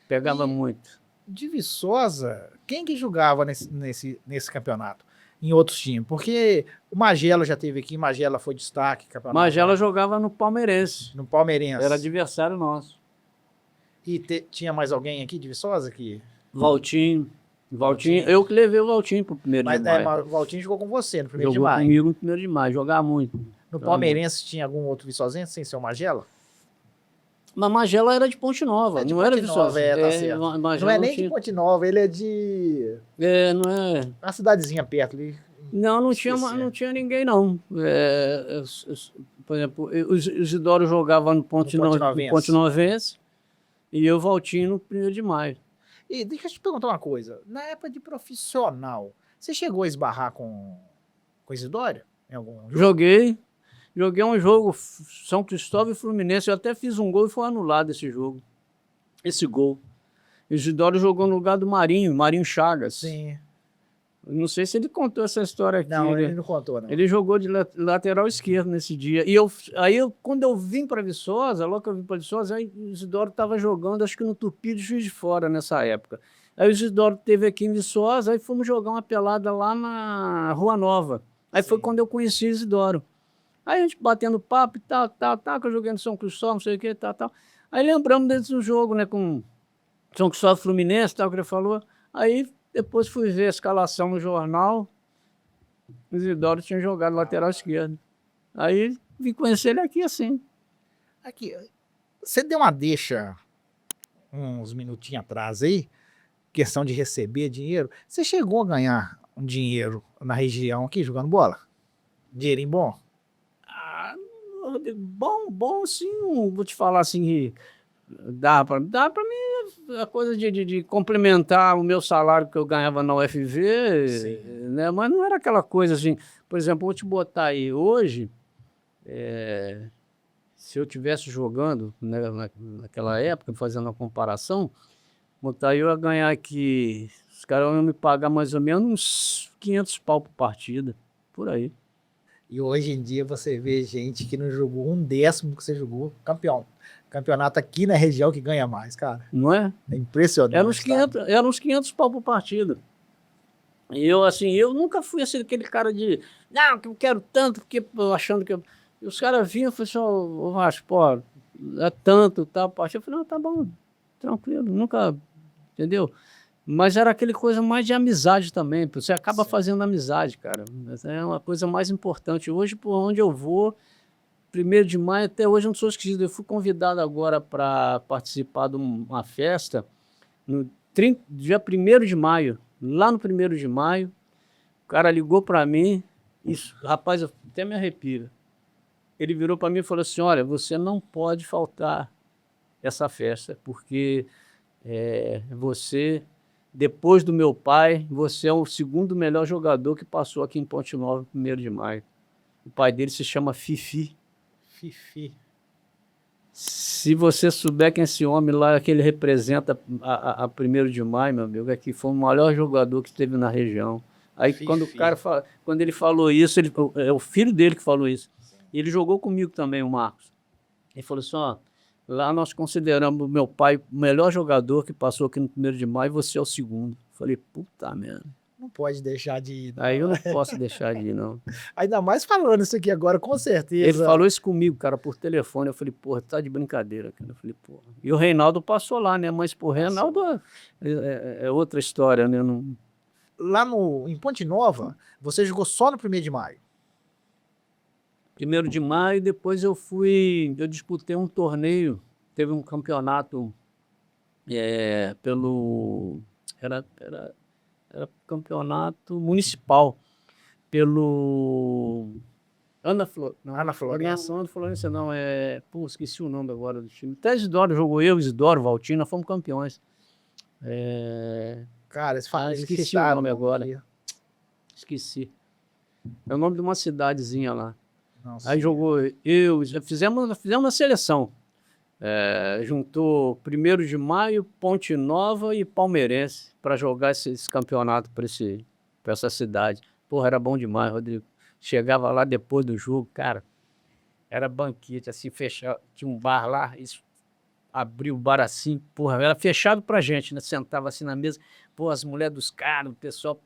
Pegava muito. De Viçosa, quem que jogava nesse campeonato? Em outros times? Porque o Magela já teve aqui, Magela foi destaque. Magela jogava no Palmeirense. No Palmeirense. Era adversário nosso. E tinha mais alguém aqui de Viçosa? Valtinho, eu que levei o Valtinho pro 1º de maio. Mas o Valtinho jogou com você no 1º de maio. Jogou comigo no 1º de maio, jogava muito. No Palmeirense tinha algum outro viçosense sem ser o Magela? Mas Magela era de Ponte Nova, de não Ponte era Nova, Viçosa. tá certo. Não é nem de Ponte Nova, ele é de... não é... Uma cidadezinha perto ali. Não tinha ninguém, não. Por exemplo, o Isidoro jogava no Ponte Novense e eu, Valtinho, no 1º de maio. E deixa eu te perguntar uma coisa. Na época de profissional, você chegou a esbarrar com Isidório? Em algum jogo? Joguei um jogo, São Cristóvão e Fluminense. Eu até fiz um gol e foi anulado esse gol. Isidoro jogou no lugar do Marinho Chagas. Sim. Não sei se ele contou essa história aqui. Não, ele não contou, não. Ele jogou de lateral esquerdo nesse dia. E quando eu vim para Viçosa, logo que eu vim para Viçosa, aí o Isidoro estava jogando, acho que no Tupi de Juiz de Fora, nessa época. Aí o Isidoro esteve aqui em Viçosa, aí fomos jogar uma pelada lá na Rua Nova. Aí foi quando eu conheci o Isidoro. Aí a gente batendo papo e tal, que eu joguei no São Cristóvão, não sei o que, tal. Aí lembramos desse jogo, né, com São Cristóvão Fluminense, tal, que ele falou. Aí depois fui ver a escalação no jornal, o Isidoro tinha jogado lateral esquerdo. Aí vim conhecer ele aqui assim. Aqui, você deu uma deixa uns minutinhos atrás aí, questão de receber dinheiro, você chegou a ganhar um dinheiro na região aqui jogando bola? Dinheirinho bom? Ah, bom, sim, vou te falar assim, que dá para mim a coisa de complementar o meu salário que eu ganhava na UFV, Sim. né? Mas não era aquela coisa assim, por exemplo, vou te botar aí, hoje, se eu tivesse jogando, né, naquela época, fazendo uma comparação, botar aí eu ia ganhar aqui, os caras iam me pagar mais ou menos uns 500 pau por partida, por aí. E hoje em dia você vê gente que não jogou um décimo que você jogou, campeão. Campeonato aqui na região que ganha mais, cara. Não é? É impressionante. Eram uns 500 pau por partida. E eu, assim, eu nunca fui assim, aquele cara de, não, que eu quero tanto, porque eu achando que eu... E os caras vinham e falaram assim, ô Vasco, pô, é tanto, tal, partida. Eu falei, não, tá bom, tranquilo, nunca, entendeu? Mas era aquele coisa mais de amizade também, pô. Você acaba Sim. fazendo amizade, cara. É uma coisa mais importante. Hoje, por onde eu vou, 1º de maio, até hoje eu não sou esquecido. Eu fui convidado agora para participar de uma festa no dia 1º de maio. Lá no 1º de maio, o cara ligou para mim, isso, rapaz, eu até me arrepio. Ele virou para mim e falou assim, olha, você não pode faltar essa festa, porque você, depois do meu pai, você é o 2º melhor jogador que passou aqui em Ponte Nova no 1º de maio. O pai dele se chama Fifi. Fifi. Se você souber quem é esse homem lá, que ele representa a 1º de maio, meu amigo, é que foi o maior jogador que teve na região. Aí quando o Fifi. cara quando ele falou isso, é o filho dele que falou isso. E ele jogou comigo também, o Marcos. Ele falou assim, ó, lá nós consideramos o meu pai o melhor jogador que passou aqui no 1º de maio e você é o 2º. Falei, puta merda. Não pode deixar de ir. Não. Aí eu não posso deixar de ir, não. Ainda mais falando isso aqui agora, com certeza. Ele falou isso comigo, cara, por telefone. Eu falei, porra, tá de brincadeira, cara. Eu falei, porra. E o Reinaldo passou lá, né? Mas, pô, Reinaldo é outra história, né? Não... Lá em Ponte Nova, você jogou só no 1º de maio. 1º de maio, depois eu disputei um torneio, teve um campeonato era campeonato municipal, pelo Ana Florença. Ana Florença não, pô, esqueci o nome agora do time. Até Isidoro jogou, Isidoro, Valtina, fomos campeões. Cara, esqueci o nome agora. Esqueci. É o nome de uma cidadezinha lá. Nossa. Aí jogou fizemos uma seleção. Juntou 1º de maio, Ponte Nova e Palmeirense para jogar esse campeonato para essa cidade. Porra, era bom demais, Rodrigo. Chegava lá depois do jogo, cara, era banquete, assim, fechado. Tinha um bar lá, abriu o bar assim, porra, era fechado pra gente, né? Sentava assim na mesa, porra, as mulheres dos caras, o pessoal,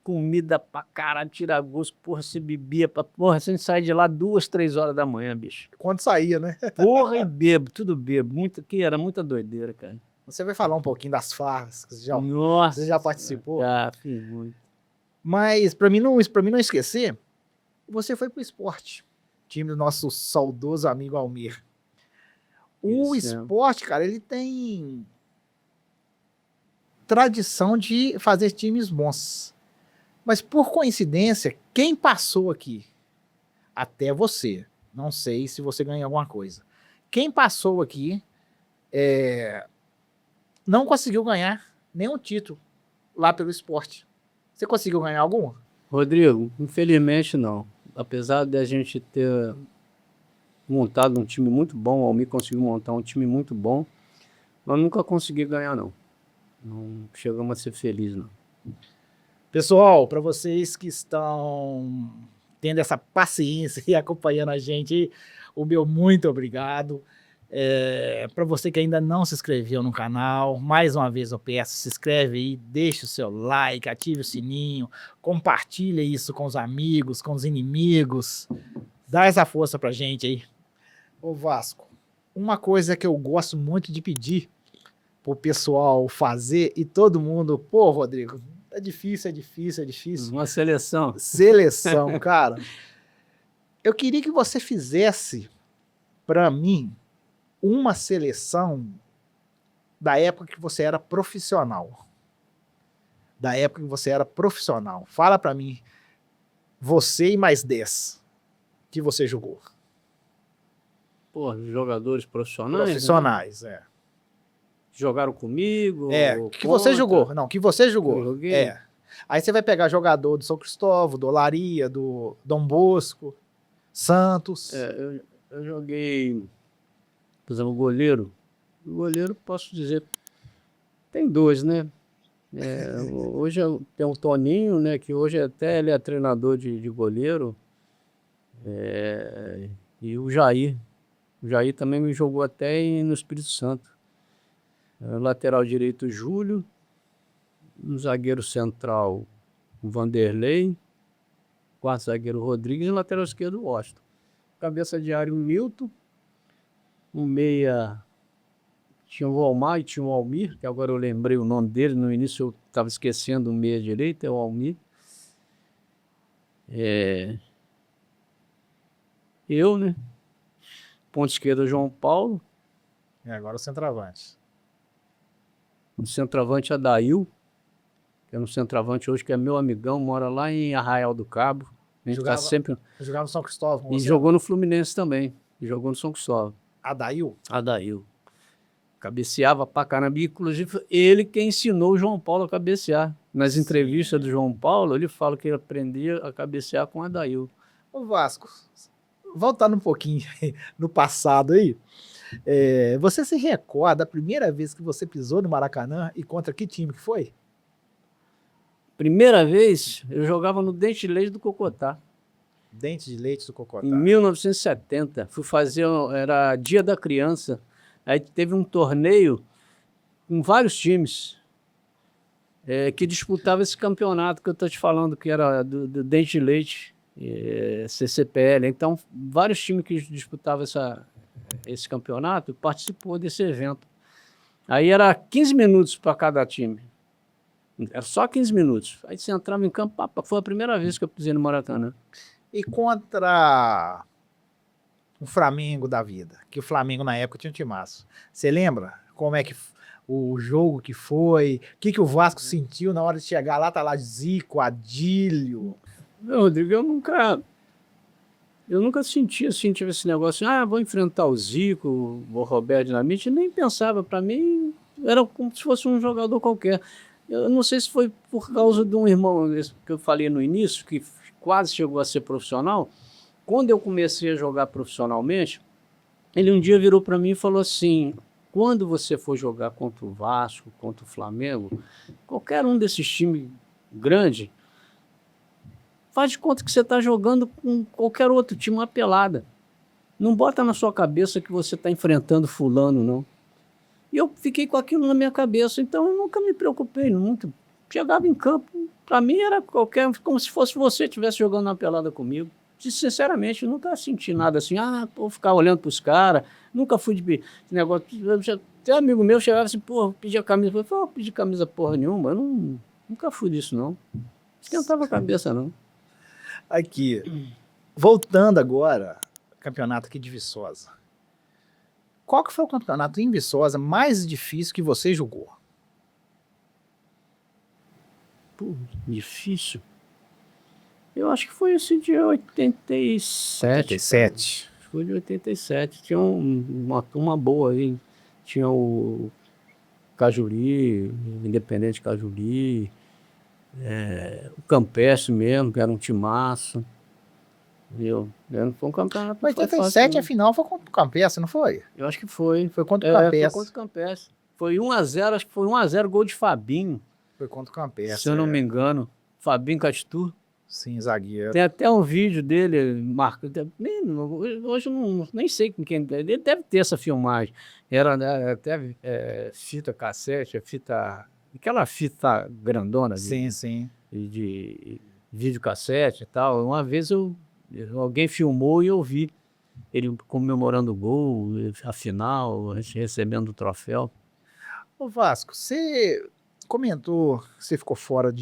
comida pra caralho, tira gosto, porra, você bebia, porra, você sai de lá 2, 3 horas da manhã, bicho. Quando saía, né? Porra, e tudo bebo, era muita doideira, cara. Você vai falar um pouquinho das farras, que Nossa, você já participou? Já, fiz muito. Mas, pra mim não esquecer, você foi pro esporte. Time do nosso saudoso amigo Almir. O esporte, cara, ele tem tradição de fazer times bons. Mas, por coincidência, quem passou aqui? Até você. Não sei se você ganhou alguma coisa. Quem passou aqui não conseguiu ganhar nenhum título lá pelo esporte. Você conseguiu ganhar algum? Rodrigo, infelizmente não. Apesar de a gente ter montado um time muito bom, o Almir conseguiu montar um time muito bom, mas nunca consegui ganhar, não. Não chegamos a ser felizes, não. Pessoal, para vocês que estão tendo essa paciência e acompanhando a gente, o meu muito obrigado. Para você que ainda não se inscreveu no canal, mais uma vez eu peço, se inscreve aí, deixa o seu like, ative o sininho, compartilha isso com os amigos, com os inimigos, dá essa força pra gente aí. Ô Vasco, uma coisa que eu gosto muito de pedir pro pessoal fazer e todo mundo, pô Rodrigo, é difícil. Uma seleção. Seleção, cara. Eu queria que você fizesse pra mim uma seleção da época que você era profissional. da época que você era profissional. Fala pra mim, você e mais 10 que você jogou. Pô, jogadores profissionais, né? Profissionais, é. Jogaram comigo. É, que você contra. jogou. Não, que você jogou. Eu joguei? É. Aí você vai pegar jogador do São Cristóvão, do Olaria, do Dom Bosco, Santos. Eu joguei, por exemplo, goleiro. O goleiro, posso dizer, tem dois, né? Hoje tem o Toninho, né? Que hoje até ele é treinador de goleiro. E o Jair. O Jair também me jogou até no Espírito Santo. Lateral direito, Júlio. No zagueiro central, o Vanderlei. Quarto zagueiro, Rodrigues. E no lateral esquerdo, o Washington. Cabeça de área, o Nilton. Um meia, tinha o Almar e tinha o Almir, que agora eu lembrei o nome dele. No início eu estava esquecendo o meia direita, é o Almir. Eu, né? Ponta esquerda, João Paulo. E agora o centroavante. No centroavante, Adail, que é no centroavante hoje, que é meu amigão, mora lá em Arraial do Cabo. A gente tá sempre... Jogava no São Cristóvão. E jogou no Fluminense também. E jogou no São Cristóvão. Adail? Adail. Cabeceava pra caramba. Inclusive, ele que ensinou o João Paulo a cabecear. Nas entrevistas do João Paulo, ele fala que ele aprendia a cabecear com Adail. Ô Vasco, voltando um pouquinho no passado aí, você se recorda da primeira vez que você pisou no Maracanã e contra que time que foi? Primeira vez, eu jogava no Dente de Leite do Cocotá. Dente de Leite do Cocotá. Em 1970. Fui fazer, era Dia da Criança. Aí teve um torneio com vários times que disputavam esse campeonato que eu estou te falando, que era do Dente de Leite, CCPL. Então, vários times que disputavam esse campeonato participou desse evento. Aí era 15 minutos para cada time. Era só 15 minutos. Aí você entrava em campo, foi a primeira vez que eu pisei no Maracanã. E contra o Flamengo da vida, que o Flamengo na época tinha um timaço. Você lembra como é que o jogo que foi, o que o Vasco sentiu na hora de chegar lá, tá lá Zico, Adílio? Não, Rodrigo, eu nunca senti assim, tive esse negócio, vou enfrentar o Zico, o Roberto Dinamite, nem pensava, para mim era como se fosse um jogador qualquer. Eu não sei se foi por causa de um irmão que eu falei no início, que quase chegou a ser profissional. Quando eu comecei a jogar profissionalmente, ele um dia virou para mim e falou assim, quando você for jogar contra o Vasco, contra o Flamengo, qualquer um desses times grandes, faz de conta que você está jogando com qualquer outro time, uma pelada. Não bota na sua cabeça que você está enfrentando fulano, não. E eu fiquei com aquilo na minha cabeça, então eu nunca me preocupei muito. Chegava em campo, para mim era como se fosse você estivesse jogando uma pelada comigo. Sinceramente, eu nunca senti nada assim, vou ficar olhando para os caras, nunca fui de negócio. Até amigo meu chegava assim, pedia camisa. Eu falei, pedi camisa porra nenhuma, eu nunca fui disso, não. Esquentava a cabeça, não. Aqui, voltando agora, campeonato aqui de Viçosa. Qual que foi o campeonato em Viçosa mais difícil que você jogou? Difícil? Eu acho que foi esse de 87. 87. Foi de 87. Tinha uma turma boa aí. Tinha o Cajuri, Independente Cajuri, o Campestre mesmo, que era um timaço. Viu? Foi um campeonato. 87, a final foi contra o Campestre, não foi? Eu acho que foi. Foi contra o Campestre. Foi contra o Campestre. Foi 1-0, acho que foi 1-0, gol de Fabinho. Foi contra o Campestre. Se eu não me engano. Fabinho Castur. Sim, zagueiro. Tem até um vídeo dele marcando. Hoje eu nem sei com quem. Ele deve ter essa filmagem. Era até fita cassete, aquela fita grandona Sim. de videocassete e tal. Uma vez alguém filmou e eu vi ele comemorando o gol, a final, recebendo o troféu. Ô Vasco, você comentou que você ficou fora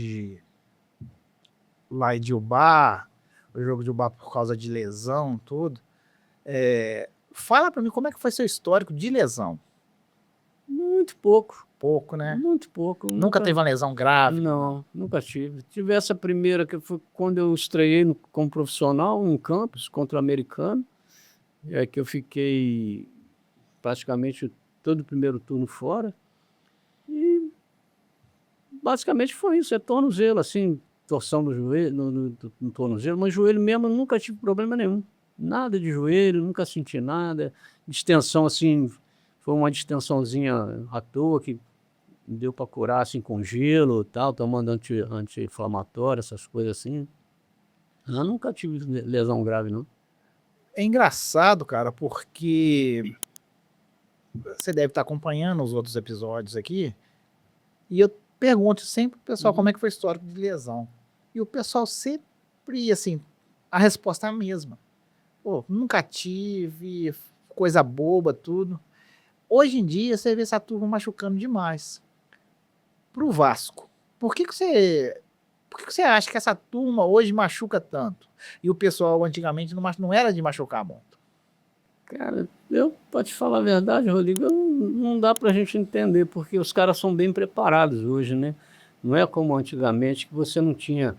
lá de Ubá, o jogo de Ubá por causa de lesão, tudo. Fala pra mim como é que foi seu histórico de lesão. Muito pouco. pouco, né? Muito pouco. Nunca teve uma lesão grave? Não, nunca tive. Tive essa primeira, que foi quando eu estreiei como profissional em Campos, contra o Americano. E aí que eu fiquei praticamente todo o primeiro turno fora. E basicamente foi isso, é tornozelo, assim, torção no joelho, no tornozelo, mas joelho mesmo eu nunca tive problema nenhum. Nada de joelho, nunca senti nada. Distensão, assim, foi uma distensãozinha à toa que deu para curar, assim, com gelo e tal, tomando anti-inflamatório, essas coisas assim. Eu nunca tive lesão grave, não. É engraçado, cara, porque você deve estar acompanhando os outros episódios aqui, e eu pergunto sempre pro pessoal como é que foi o histórico de lesão. E o pessoal sempre, assim, a resposta é a mesma. Pô, nunca tive, coisa boba, tudo. Hoje em dia, você vê essa turma machucando demais. Pro Vasco, por que que você acha que essa turma hoje machuca tanto? E o pessoal antigamente não era de machucar muito. Cara, eu, pra te falar a verdade, Rodrigo, não dá pra gente entender, porque os caras são bem preparados hoje, né? Não é como antigamente, que você não tinha.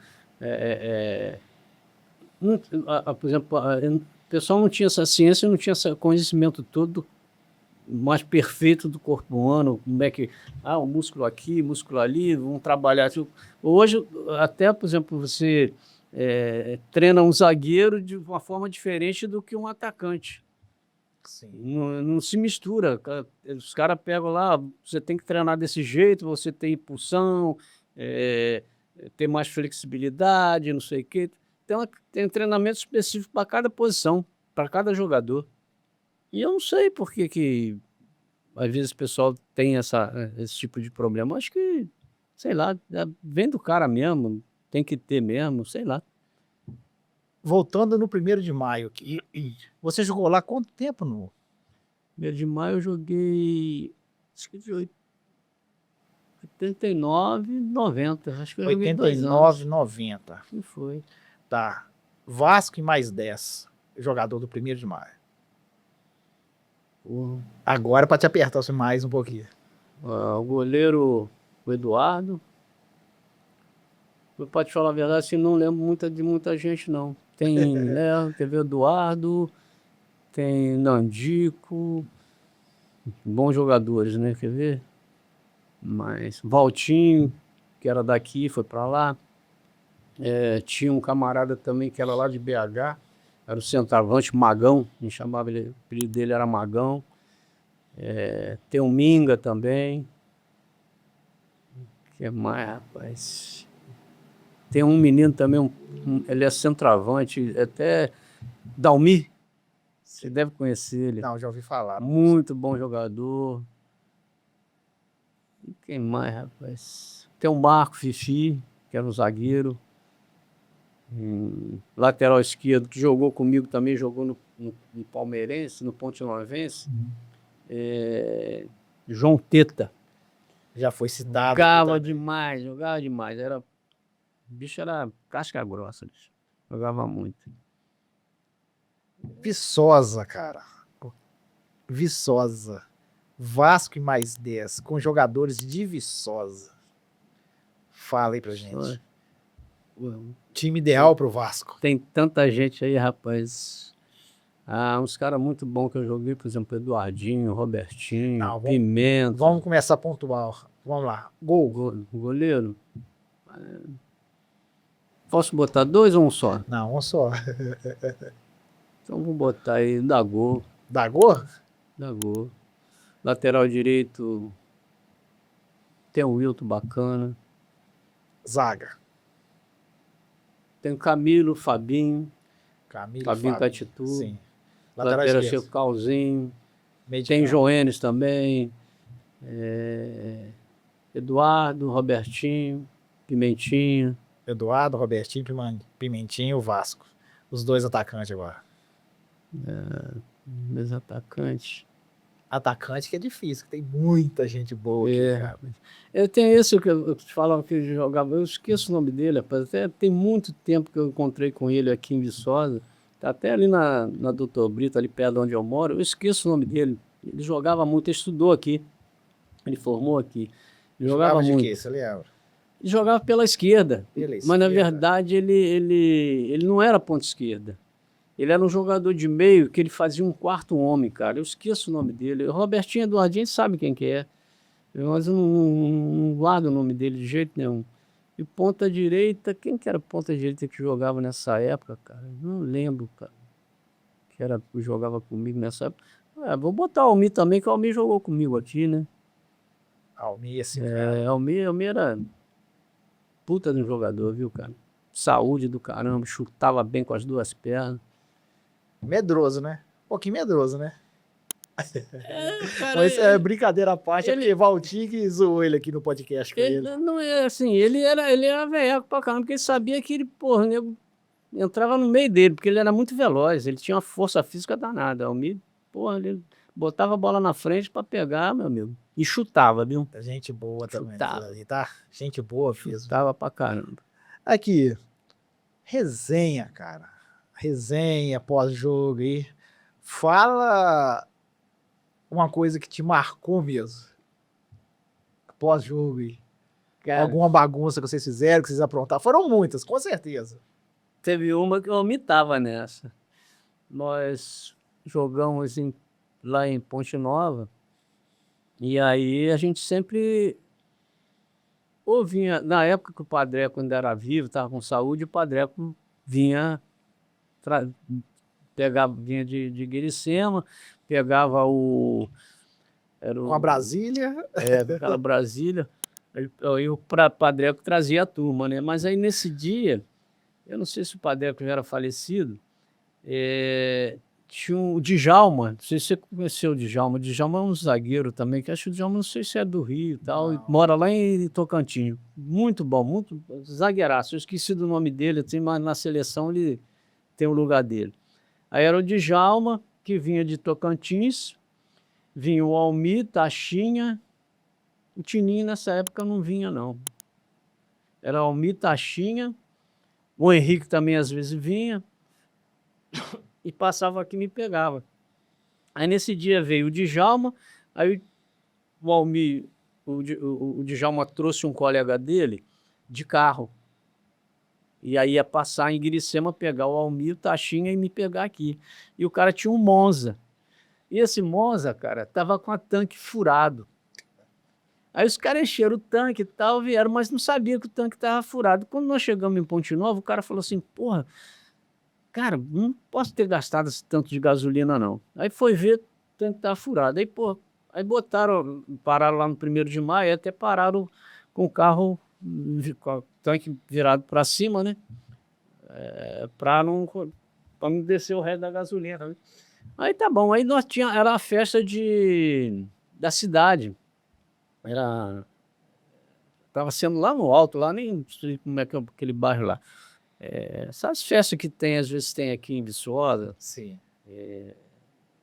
Por exemplo, o pessoal não tinha essa ciência, não tinha esse conhecimento todo mais perfeito do corpo humano, como é que, o músculo aqui, músculo ali, vamos trabalhar. Hoje, até, por exemplo, você treina um zagueiro de uma forma diferente do que um atacante. Sim. Não se mistura. Os caras pegam lá, você tem que treinar desse jeito, você tem impulsão, ter mais flexibilidade, não sei o quê. Então, tem treinamento específico para cada posição, para cada jogador. E eu não sei por que às vezes o pessoal tem esse tipo de problema. Acho que, sei lá, vem do cara mesmo, tem que ter mesmo, sei lá. Voltando no 1º de maio aqui, você jogou lá quanto tempo no 1º de maio eu joguei, acho que de 89, 90. Acho que eu joguei 2 anos. 89, 90? Que foi. Tá. Vasco e mais 10, jogador do 1º de maio. Porra. Agora para te apertar mais um pouquinho. O goleiro, o Eduardo. Pra te falar a verdade, assim, não lembro de muita gente, não. Tem Léo, teve o Eduardo, tem Nandico, bons jogadores, né? Quer ver? Mas Valtinho, que era daqui, foi pra lá. Tinha um camarada também que era lá de BH, era o centroavante, Magão, a gente chamava ele, o apelido dele era Magão. Tem o Minga também. O que mais, rapaz? Tem um menino também, ele é centroavante, até Dalmi, você deve conhecer ele. Não, já ouvi falar. Muito bom jogador. E quem mais, rapaz? Tem o Marco Fifi, que era um zagueiro. Lateral esquerdo, que jogou comigo também, jogou no Palmeirense, no Ponte Novense. João Teta. Já foi citado. Jogava demais. O bicho era casca grossa, bicho. Jogava muito. Viçosa, cara. Viçosa. Vasco e mais 10, com jogadores de Viçosa. Fala aí pra gente. Time ideal pro Vasco. Tem tanta gente aí, rapaz. Uns caras muito bons que eu joguei, por exemplo, Eduardinho, Robertinho, Pimenta. Vamos começar pontual. Vamos lá. Goleiro. Posso botar 2 ou um só? Não, um só. Então vou botar aí Dagô. Dagô? Dagô. Lateral direito. Tem o Wilton bacana. Zaga. Tem o Camilo, Fabinho. Fabinho Catitu. Sim. Lateral esquerdo, Calzinho. Tem Joenes também. Eduardo, Robertinho, Pimentinha. Eduardo, Robertinho, Pimentinha e o Vasco. Os 2 atacantes agora. Meus atacantes. Atacante que é difícil, que tem muita gente boa aqui, cara. Eu tenho esse que eu te falava que ele jogava, eu esqueço o nome dele, rapaz. Até tem muito tempo que eu encontrei com ele aqui em Viçosa. Tá até ali na Doutor Brito, ali perto de onde eu moro. Eu esqueço o nome dele. Ele jogava muito, ele estudou aqui. Ele formou aqui. Ele Jogava de muito. quê, você lembra? Ele jogava pela esquerda. Pela Mas, na esquerda. verdade, ele não era ponta esquerda. Ele era um jogador de meio que ele fazia um quarto homem, cara. Eu esqueço o nome dele. O Robertinho Eduardinho sabe quem que é. Mas eu não guardo o nome dele de jeito nenhum. E ponta direita, quem que era ponta direita que jogava nessa época, cara? Eu não lembro, cara. Que jogava comigo nessa época. Vou botar o Almir também, que o Almir jogou comigo aqui, né? Almir, esse cara. Almir era puta de um jogador, viu, cara? Saúde do caramba, chutava bem com as duas pernas. Medroso, né? Um pouquinho medroso, né? Cara, Mas brincadeira à parte, é porque Valtinho que zoou ele aqui no podcast com ele. Não é assim, ele era velhaco pra caramba, porque ele sabia que ele, porra, nego entrava no meio dele, porque ele era muito veloz, ele tinha uma força física danada. Almir, porra, ele botava a bola na frente pra pegar, meu amigo, e chutava, viu? Gente boa também, Chutava. ali, tá? Gente boa, fez. Chutava pra caramba. Aqui, resenha, cara. Resenha pós-jogo aí. Fala uma coisa que te marcou mesmo. Pós-jogo aí. Cara, Alguma bagunça que vocês fizeram, que vocês aprontaram. Foram muitas, com certeza. teve uma que eu omitava nessa. Nós jogamos lá em Ponte Nova, e aí a gente sempre vinha, na época que o Padreco ainda era vivo, estava com saúde, o Padreco vinha, vinha de Guiricema, pegava Com a Brasília. aquela Brasília, aí o Padreco trazia a turma, né? Mas aí nesse dia, eu não sei se o Padreco já era falecido, tinha o Djalma, não sei se você conheceu o Djalma. O Djalma é um zagueiro também, que acho que o Djalma não sei se é do Rio e tal, e mora lá em Tocantins. Muito bom, muito zagueiraço. Eu esqueci do nome dele, mas na seleção ele tem o lugar dele. Aí era o Djalma, que vinha de Tocantins, vinha o Almir, Taxinha, o Tininho nessa época não vinha não. Era Almir, Taxinha, o Henrique também às vezes vinha, e passava aqui e me pegava. Aí nesse dia veio o Djalma, aí o Almir, o Djalma trouxe um colega dele de carro. E aí ia passar em Guiricema, pegar o Almir, o Taxinha e me pegar aqui. E o cara tinha um Monza. E esse Monza, cara, tava com a tanque furado. Aí os caras encheram o tanque e tal, vieram, mas não sabia que o tanque tava furado. Quando nós chegamos em Ponte Nova, o cara falou assim, porra, cara, não posso ter gastado esse tanto de gasolina, não. Aí foi ver, o tanque tava furado. Aí, pô, aí pararam lá no 1º de maio, até pararam com o carro, com o tanque virado para cima, né? Para não descer o resto da gasolina. Né? Aí tá bom, aí era a festa da cidade. Tava sendo lá no alto, lá nem sei como é que é aquele bairro lá. Essas festas que tem, às vezes tem aqui em Viçosa. Sim.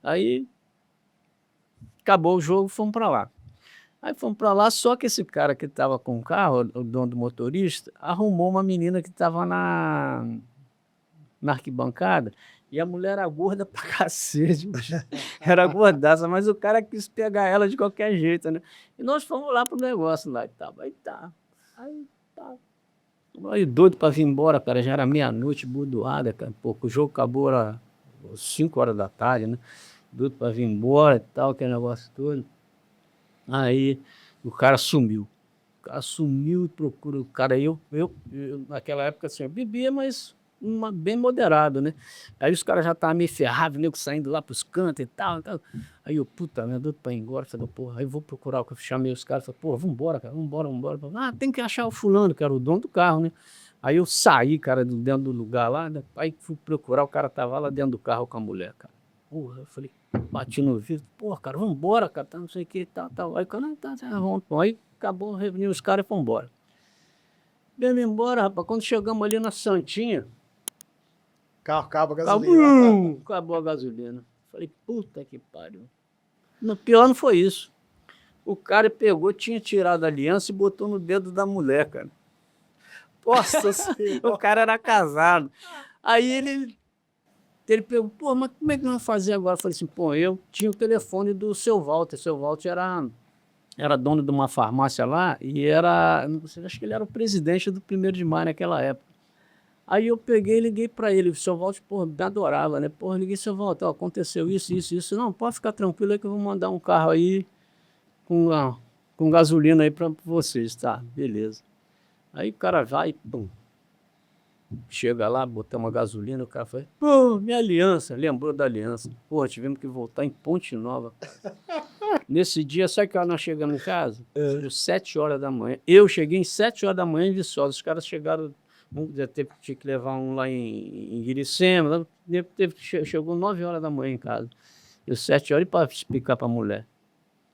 Aí acabou o jogo, fomos para lá. Aí fomos para lá, só que esse cara que estava com o carro, o dono do motorista, arrumou uma menina que estava na arquibancada, e a mulher era gorda pra cacete, era gordaça, mas o cara quis pegar ela de qualquer jeito, né? E nós fomos lá pro negócio lá e tal. Aí tá. Aí doido pra vir embora, cara, já era meia-noite, bordoada, cara. Pô, o jogo acabou, era 5 horas da tarde, né? Doido pra vir embora e tal, aquele negócio todo. Aí o cara sumiu. O cara sumiu e procura o cara. Eu naquela época, assim, eu bebia, mas bem moderado, né? Aí os caras já estavam meio ferrados, nego saindo lá pros cantos e tal. Aí eu, puta, meu, doido pra ir embora. Falei, porra, aí eu vou procurar o que eu chamei os caras. Falei, porra, vambora, cara, vambora. Ah, tem que achar o fulano, que era o dono do carro, né? Aí eu saí, cara, dentro do lugar lá, né? Aí fui procurar, o cara tava lá dentro do carro com a mulher, cara. Porra, eu falei, bati no vidro, porra, cara, vambora, cara, tá, não sei o que, tal. Aí o cara, tá, vamos. Aí acabou, reuniu os caras e fomos embora. Viemos embora, rapaz, quando chegamos ali na Santinha, carro acaba a gasolina. Acabou a gasolina. Falei, puta que pariu. No pior não foi isso. O cara pegou, tinha tirado a aliança e botou no dedo da mulher, cara. Nossa senhora. O cara era casado. Aí ele pegou, pô, mas como é que nós vamos fazer agora? Eu falei assim, pô, eu tinha o telefone do seu Walter. Seu Walter era era dono de uma farmácia lá e era, acho que ele era o presidente do 1º de Maio naquela época. Aí eu peguei e liguei para ele, o seu Walter, porra, me adorava, né? Porra, liguei, seu Walter, ó, aconteceu isso, isso, isso. Não, pode ficar tranquilo aí que eu vou mandar um carro aí com gasolina aí para vocês, tá? Beleza. Aí o cara vai, pum, chega lá, botar uma gasolina, o cara fala, pô, minha aliança, lembrou da aliança. Porra, tivemos que voltar em Ponte Nova. Nesse dia, sabe que hora nós chegamos em casa? Às 7 horas da manhã. Eu cheguei em 7 horas da manhã em Viçosa. Os caras chegaram, tinha que levar um lá em Guiricema, chegou 9 horas da manhã em casa. Eu 7 horas e para explicar para a mulher.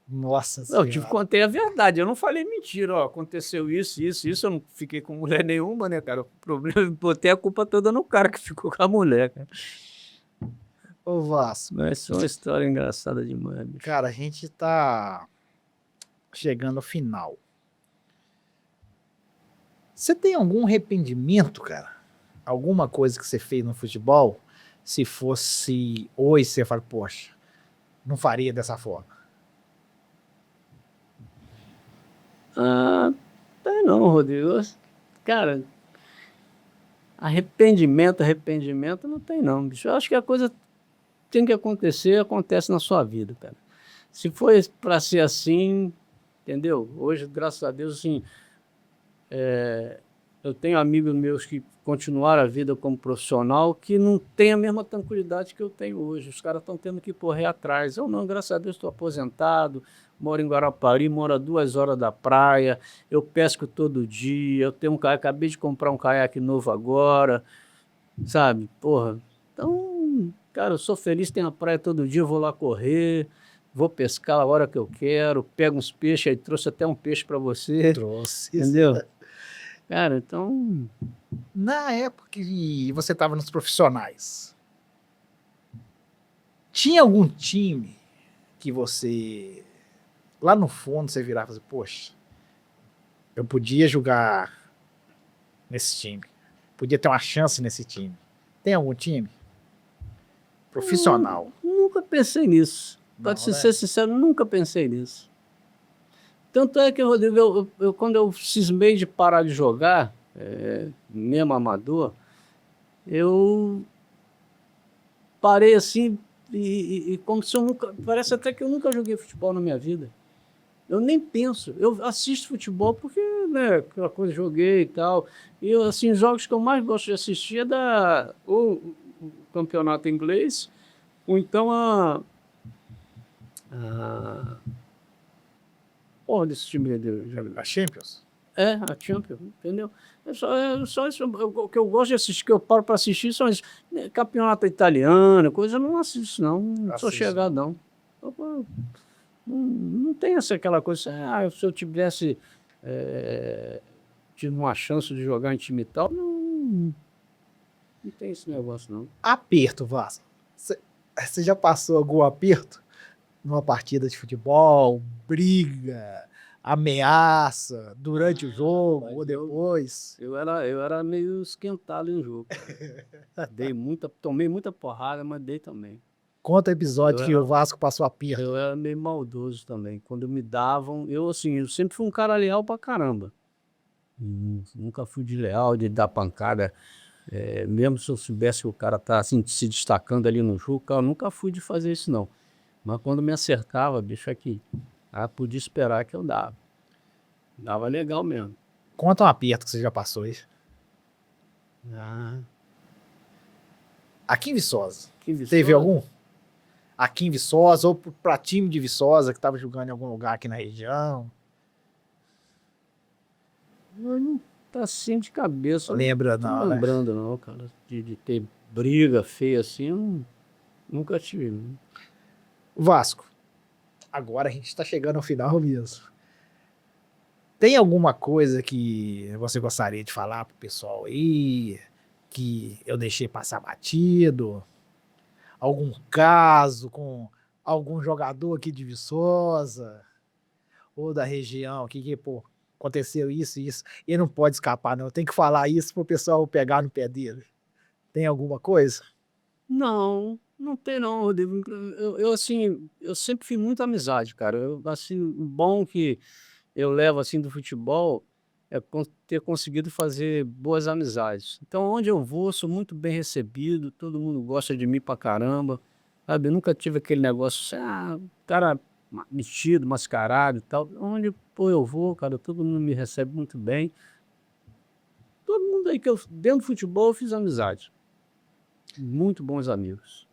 Nossa Eu contei a verdade, eu não falei mentira, ó, aconteceu isso, isso, isso, eu não fiquei com mulher nenhuma, né, cara? O problema, eu botei a culpa toda no cara que ficou com a mulher, cara. Ô, Vasco. Mas é uma história engraçada demais, bicho. Cara, a gente tá chegando ao final. Você tem algum arrependimento, cara? Alguma coisa que você fez no futebol? Se fosse hoje, você fala, poxa, não faria dessa forma. Não, Rodrigo. Cara, arrependimento não tem não, bicho. Eu acho que a coisa tem que acontecer, acontece na sua vida, cara. Se for para ser assim, entendeu? Hoje, graças a Deus, assim, eu tenho amigos meus que continuaram a vida como profissional que não tem a mesma tranquilidade que eu tenho hoje. Os caras estão tendo que correr atrás. Eu não, graças a Deus, estou aposentado, moro em Guarapari, moro a 2 horas da praia, eu pesco todo dia, eu tenho um caiaque, acabei de comprar um caiaque novo agora, sabe? Porra, então, cara, eu sou feliz, tenho a praia todo dia, eu vou lá correr, vou pescar a hora que eu quero, pego uns peixes, aí trouxe até um peixe para você. Trouxe. Entendeu? Cara, então... Na época que você estava nos profissionais, tinha algum time que você, lá no fundo, você virava e falava, poxa, eu podia jogar nesse time, podia ter uma chance nesse time. Tem algum time? Profissional. Nunca pensei nisso. Pode ser sincero, nunca pensei nisso. Tanto é que, Rodrigo, quando eu cismei de parar de jogar, mesmo amador, eu parei assim, e como se eu nunca... Parece até que eu nunca joguei futebol na minha vida. Eu nem penso. Eu assisto futebol porque, né, aquela coisa, joguei e tal. E, assim, os jogos que eu mais gosto de assistir é o campeonato inglês, ou então desse time A Champions? a Champions, entendeu? Só isso, o que eu gosto de assistir, que eu paro para assistir, são isso. Campeonato italiano, coisa, eu não assisto, não sou chegado, não. Não tem aquela coisa, se eu tivesse tido uma chance de jogar em time e tal, não tem esse negócio, não. Aperto, Vasco. Você já passou algum aperto numa partida de futebol, briga, ameaça, durante o jogo ou depois? Eu era meio esquentado em jogo. Tomei muita porrada, mas dei também. Conta o episódio que o Vasco passou aperto. Eu era meio maldoso também. Quando me davam, eu sempre fui um cara leal pra caramba. Nunca fui de leal, de dar pancada. Mesmo se eu soubesse que o cara tá assim, se destacando ali no jogo, eu nunca fui de fazer isso, não. Mas quando me acertava, bicho, aqui, podia esperar que eu dava. Dava legal mesmo. Conta um aperto que você já passou aí. Aqui em Viçosa. Teve algum? Aqui em Viçosa ou para time de Viçosa que estava jogando em algum lugar aqui na região? Não tá assim de cabeça. Lembra não, não lembrando não, cara. De ter briga feia assim, nunca tive. Vasco, agora a gente está chegando ao final mesmo. Tem alguma coisa que você gostaria de falar pro pessoal aí, que eu deixei passar batido? Algum caso com algum jogador aqui de Viçosa ou da região aqui que, pô, aconteceu isso e isso, e não pode escapar não, tem que falar isso pro pessoal pegar no pé dele. Tem alguma coisa? Não, Não tem não, Rodrigo. Assim, eu sempre fiz muita amizade, cara. Assim, o bom que eu levo, assim, do futebol é ter conseguido fazer boas amizades. Então, onde eu vou, sou muito bem recebido, todo mundo gosta de mim pra caramba, sabe? Eu nunca tive aquele negócio, assim, cara metido, mascarado e tal. Onde, pô, eu vou, cara, todo mundo me recebe muito bem. Todo mundo aí dentro do futebol, eu fiz amizade. Muito bons amigos.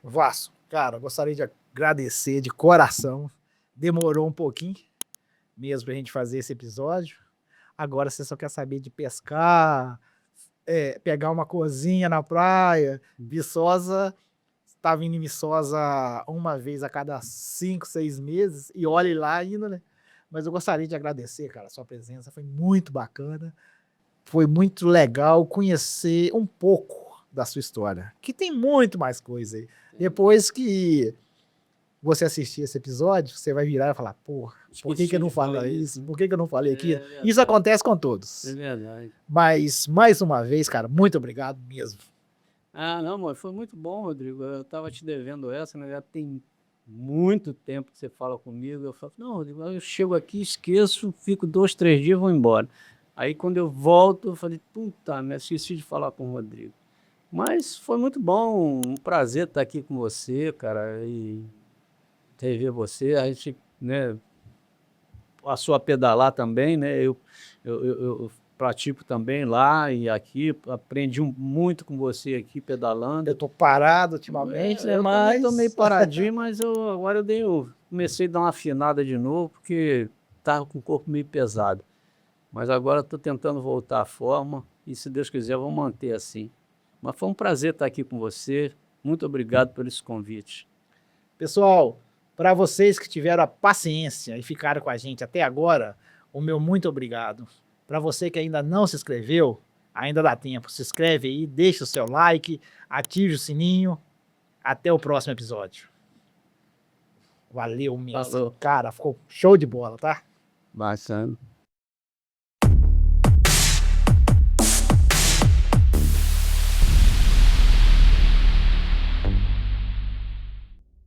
Vasco, cara, eu gostaria de agradecer de coração. Demorou um pouquinho mesmo pra gente fazer esse episódio. Agora você só quer saber de pescar, pegar uma cozinha na praia. Viçosa, tá vindo em Viçosa uma vez a cada 5, 6 meses, e olhe lá ainda, né? Mas eu gostaria de agradecer, cara, a sua presença, foi muito bacana. Foi muito legal conhecer um pouco da sua história, que tem muito mais coisa aí. Depois que você assistir esse episódio, você vai virar e falar, pô, por que eu não falei isso? Por que eu não falei aquilo? Isso acontece com todos. É verdade. Mas, mais uma vez, cara, muito obrigado mesmo. Não, mano, foi muito bom, Rodrigo. Eu tava te devendo essa, né? Já tem muito tempo que você fala comigo. Eu falo, não, Rodrigo, eu chego aqui, esqueço, fico 2, 3 dias e vou embora. Aí quando eu volto, eu falei, puta, me esqueci de falar com o Rodrigo. Mas foi muito bom, um prazer estar aqui com você, cara, e rever você. A gente, né, passou a pedalar também, né? Eu pratico também lá e aqui, aprendi muito com você aqui pedalando. Eu tô parado ultimamente, né? Eu Mas também tô meio paradinho, mas agora comecei a dar uma afinada de novo, porque tava com o corpo meio pesado. Mas agora estou tentando voltar à forma e, se Deus quiser, vou manter assim. Mas foi um prazer estar aqui com você. Muito obrigado por esse convite. pessoal, para vocês que tiveram a paciência e ficaram com a gente até agora, o meu muito obrigado. Para você que ainda não se inscreveu, ainda dá tempo. Se inscreve aí, deixa o seu like, ative o sininho. Até o próximo episódio. Valeu mesmo. Falou. Cara, ficou show de bola, tá? Bacana.